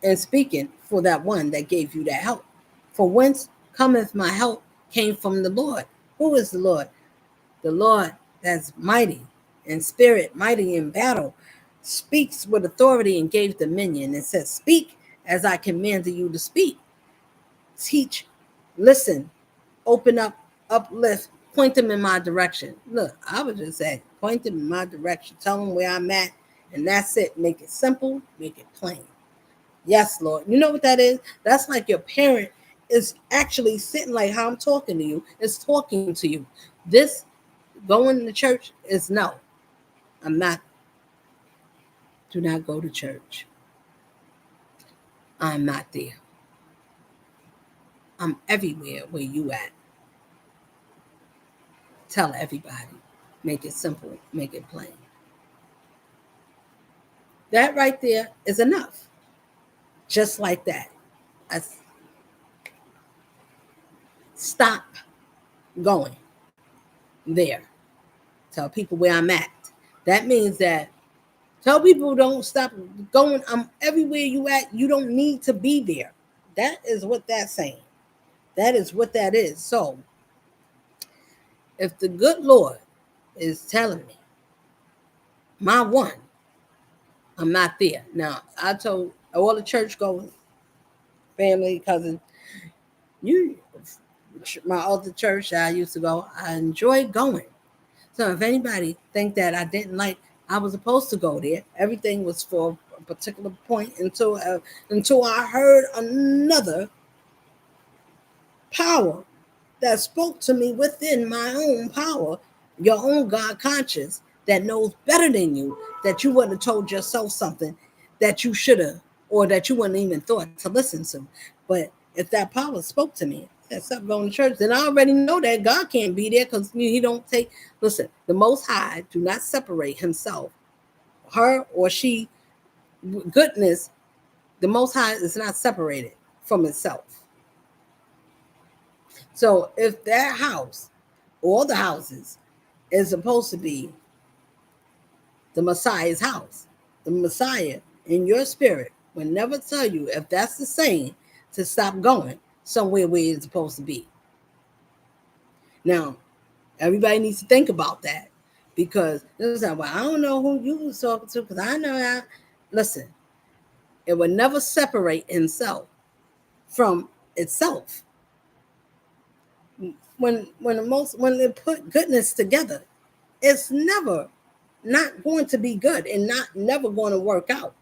and speaking for that one that gave you that help. For whence cometh my help came from the Lord. Who is the Lord? The Lord that's mighty in spirit, mighty in battle, speaks with authority and gave dominion and says, speak as I commanded you to speak. Teach, listen, open up, uplift, point them in my direction. Look, I would just say, point them in my direction, tell them where I'm at, and that's it. Make it simple, make it plain. Yes, Lord. You know what that is? That's like your parent is actually sitting like how I'm talking to you, is talking to you. This going to church is no. I'm not. Do not go to church. I'm not there. I'm everywhere where you at. Tell everybody. Make it simple. Make it plain. That right there is enough. Just like that. I stop going there. Tell people where I'm at. That means that tell people don't stop going. I'm everywhere you at. You don't need to be there. That is what that's saying. That is what that is. So if the good Lord is telling me, my one, I'm not there. Now, I told all the church going family, cousins, you, my other church that I used to go, I enjoyed going. So if anybody think that I didn't like, I was supposed to go there. Everything was for a particular point until I heard another power that spoke to me within my own power, your own God conscious that knows better than you, that you wouldn't have told yourself something that you should have, or that you wouldn't even thought to listen to. But if that power spoke to me, said stop going to church, then I already know that God can't be there because he don't take. Listen, the Most High do not separate himself, her or she. Goodness, the Most High is not separated from itself. So if that house, all the houses, is supposed to be the Messiah's house, the Messiah in your spirit will never tell you if that's the same to stop going somewhere where it's supposed to be. Now, everybody needs to think about that because it's like, well, I don't know who you was talking to because I know that. Listen, it will never separate himself from itself. When they put goodness together, it's never not going to be good and not never going to work out.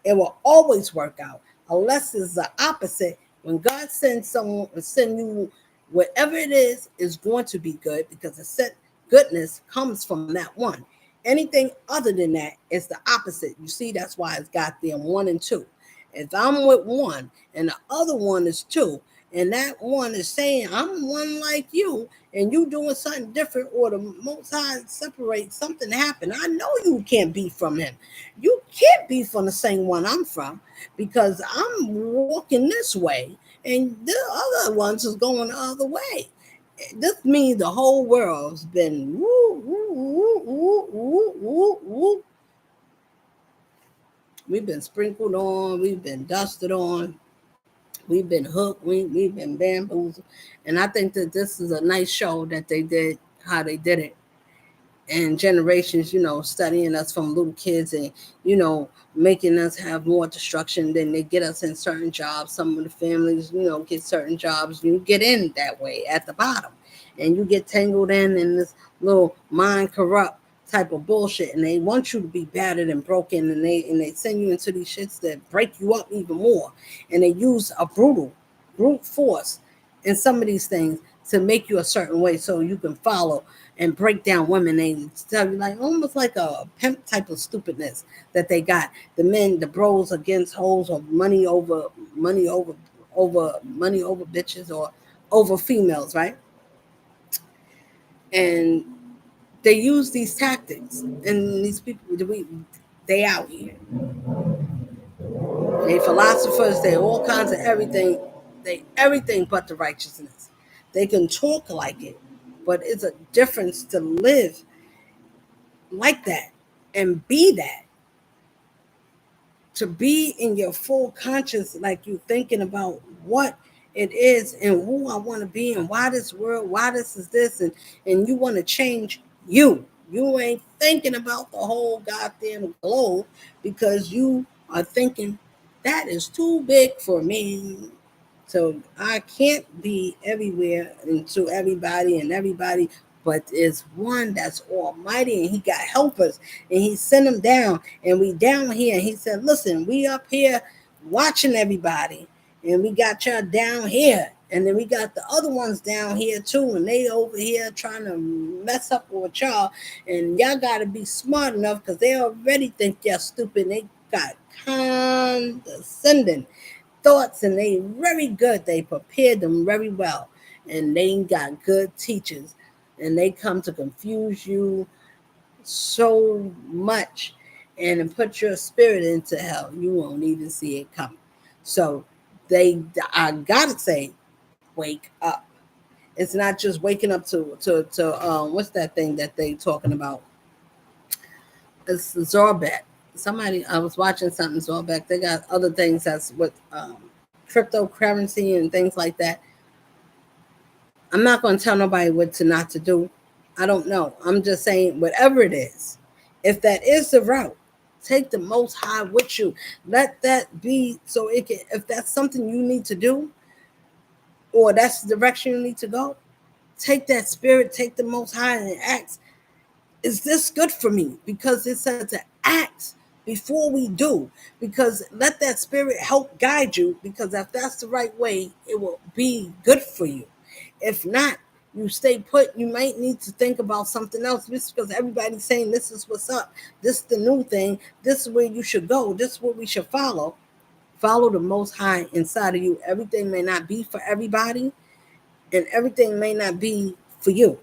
It will always work out unless it's the opposite. When God sends someone or send you whatever it is going to be good because the set goodness comes from that one. Anything other than that is the opposite. You see, that's why it's got them 1 and 2. If I'm with one and the other one is 2, and that one is saying I'm one like you and you doing something different, or the Most High separate something happen, I know you can't be from him. You can't be from the same one I'm from because I'm walking this way and the other ones is going the other way. This means the whole world's been woo, woo, woo, woo, woo, woo, woo. We've been sprinkled on, we've been dusted on, we've been hooked, we've been bamboozled. And I think that this is a nice show that they did, how they did it. And generations, studying us from little kids and, making us have more destruction than they get us in certain jobs. Some of the families, get certain jobs. You get in that way at the bottom and you get tangled in this little mind corrupt type of bullshit. And they want you to be battered and broken. And they send you into these shits that break you up even more. And they use a brute force in some of these things to make you a certain way so you can follow and break down women. They tell you like almost like a pimp type of stupidness that they got. The men, the bros against hoes, or money over bitches, or over females, right? And they use these tactics, and these people, they out here. They philosophers. They all kinds of everything. They everything but the righteousness. They can talk like it, but it's a difference to live like that and be that. To be in your full conscious, like you thinking about what it is and who I want to be and why this world, why this is this, and you want to change you. You ain't thinking about the whole goddamn globe because you are thinking that is too big for me. So I can't be everywhere and to everybody and everybody, but is one that's almighty and he got helpers and he sent them down and we down here. And he said, listen, we up here watching everybody and we got y'all down here. And then we got the other ones down here too, and they over here trying to mess up with y'all. And y'all got to be smart enough because they already think y'all stupid. They got condescending thoughts and they very good. They prepared them very well. And they got good teachers. And they come to confuse you so much and put your spirit into hell. You won't even see it coming. So I gotta say, wake up. It's not just waking up to what's that thing that they talking about? It's Zorbeck. Somebody I was watching something Zorbeck. They got other things that's with cryptocurrency and things like that. I'm not going to tell nobody what to not to do. I don't know. I'm just saying whatever it is, if that is the route, take the Most High with you. Let that be so it can. If that's something you need to do, or that's the direction you need to go, take that spirit, take the Most High, and ask, is this good for me? Because it said to ask before we do. Because let that spirit help guide you. Because if that's the right way, it will be good for you. If not, you stay put. You might need to think about something else. Just because everybody's saying this is what's up, this is the new thing, this is where you should go, this is what we should follow. Follow the Most High inside of you. Everything may not be for everybody, and everything may not be for you.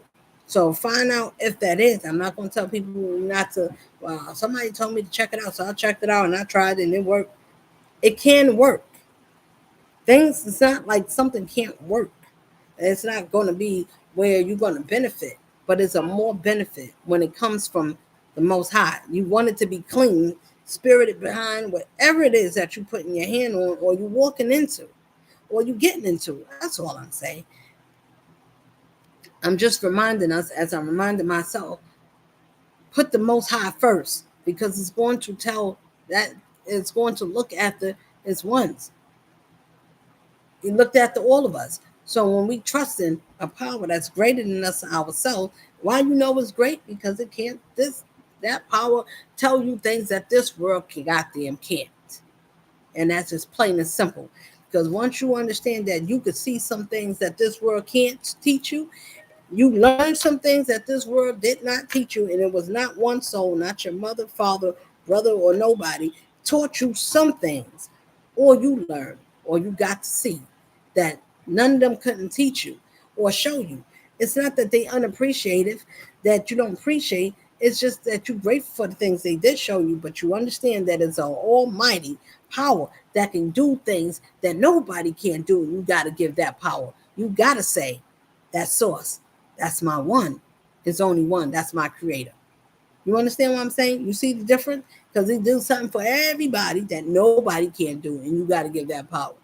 So find out if that is. I'm not going to tell people not to. Well, somebody told me to check it out, so I checked it out and I tried it and it worked. It can work. Things, it's not like something can't work. It's not going to be where you're going to benefit, but it's a more benefit when it comes from the Most High. You want it to be clean, spirited behind whatever it is that you're putting your hand on or you're walking into or you're getting into. That's all I'm saying. I'm just reminding us, as I'm reminding myself, put the Most High first because it's going to tell that it's going to look after its ones. He looked after all of us. So when we trust in a power that's greater than us ourselves, why you know it's great? Because it can't that power tell you things that this world can goddamn can't. And that's just plain and simple. Because once you understand that you could see some things that this world can't teach you, you learn some things that this world did not teach you, and it was not one soul, not your mother, father, brother, or nobody, taught you some things, or you learned, or you got to see that none of them couldn't teach you or show you. It's not that they unappreciative, that you don't appreciate. It's just that you're grateful for the things they did show you, but you understand that it's an almighty power that can do things that nobody can do. You got to give that power. You got to say, that source, that's my one. It's only one. That's my creator. You understand what I'm saying? You see the difference? Because he do something for everybody that nobody can do, and you got to give that power.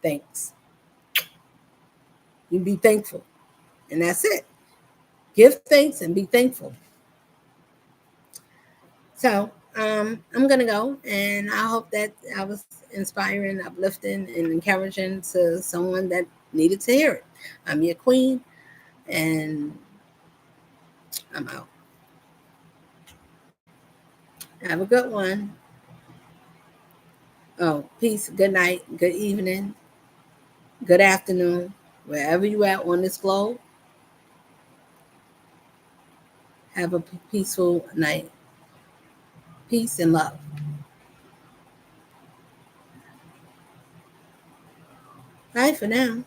Thanks. You be thankful, and that's it. Give thanks and be thankful. So I'm gonna go, and I hope that I was inspiring, uplifting, and encouraging to someone that needed to hear it. I'm your queen, and I'm out. Have a good one. Oh, peace. Good night. Good evening. Good afternoon. Wherever you at on this globe, have a peaceful night. Peace and love. Bye for now.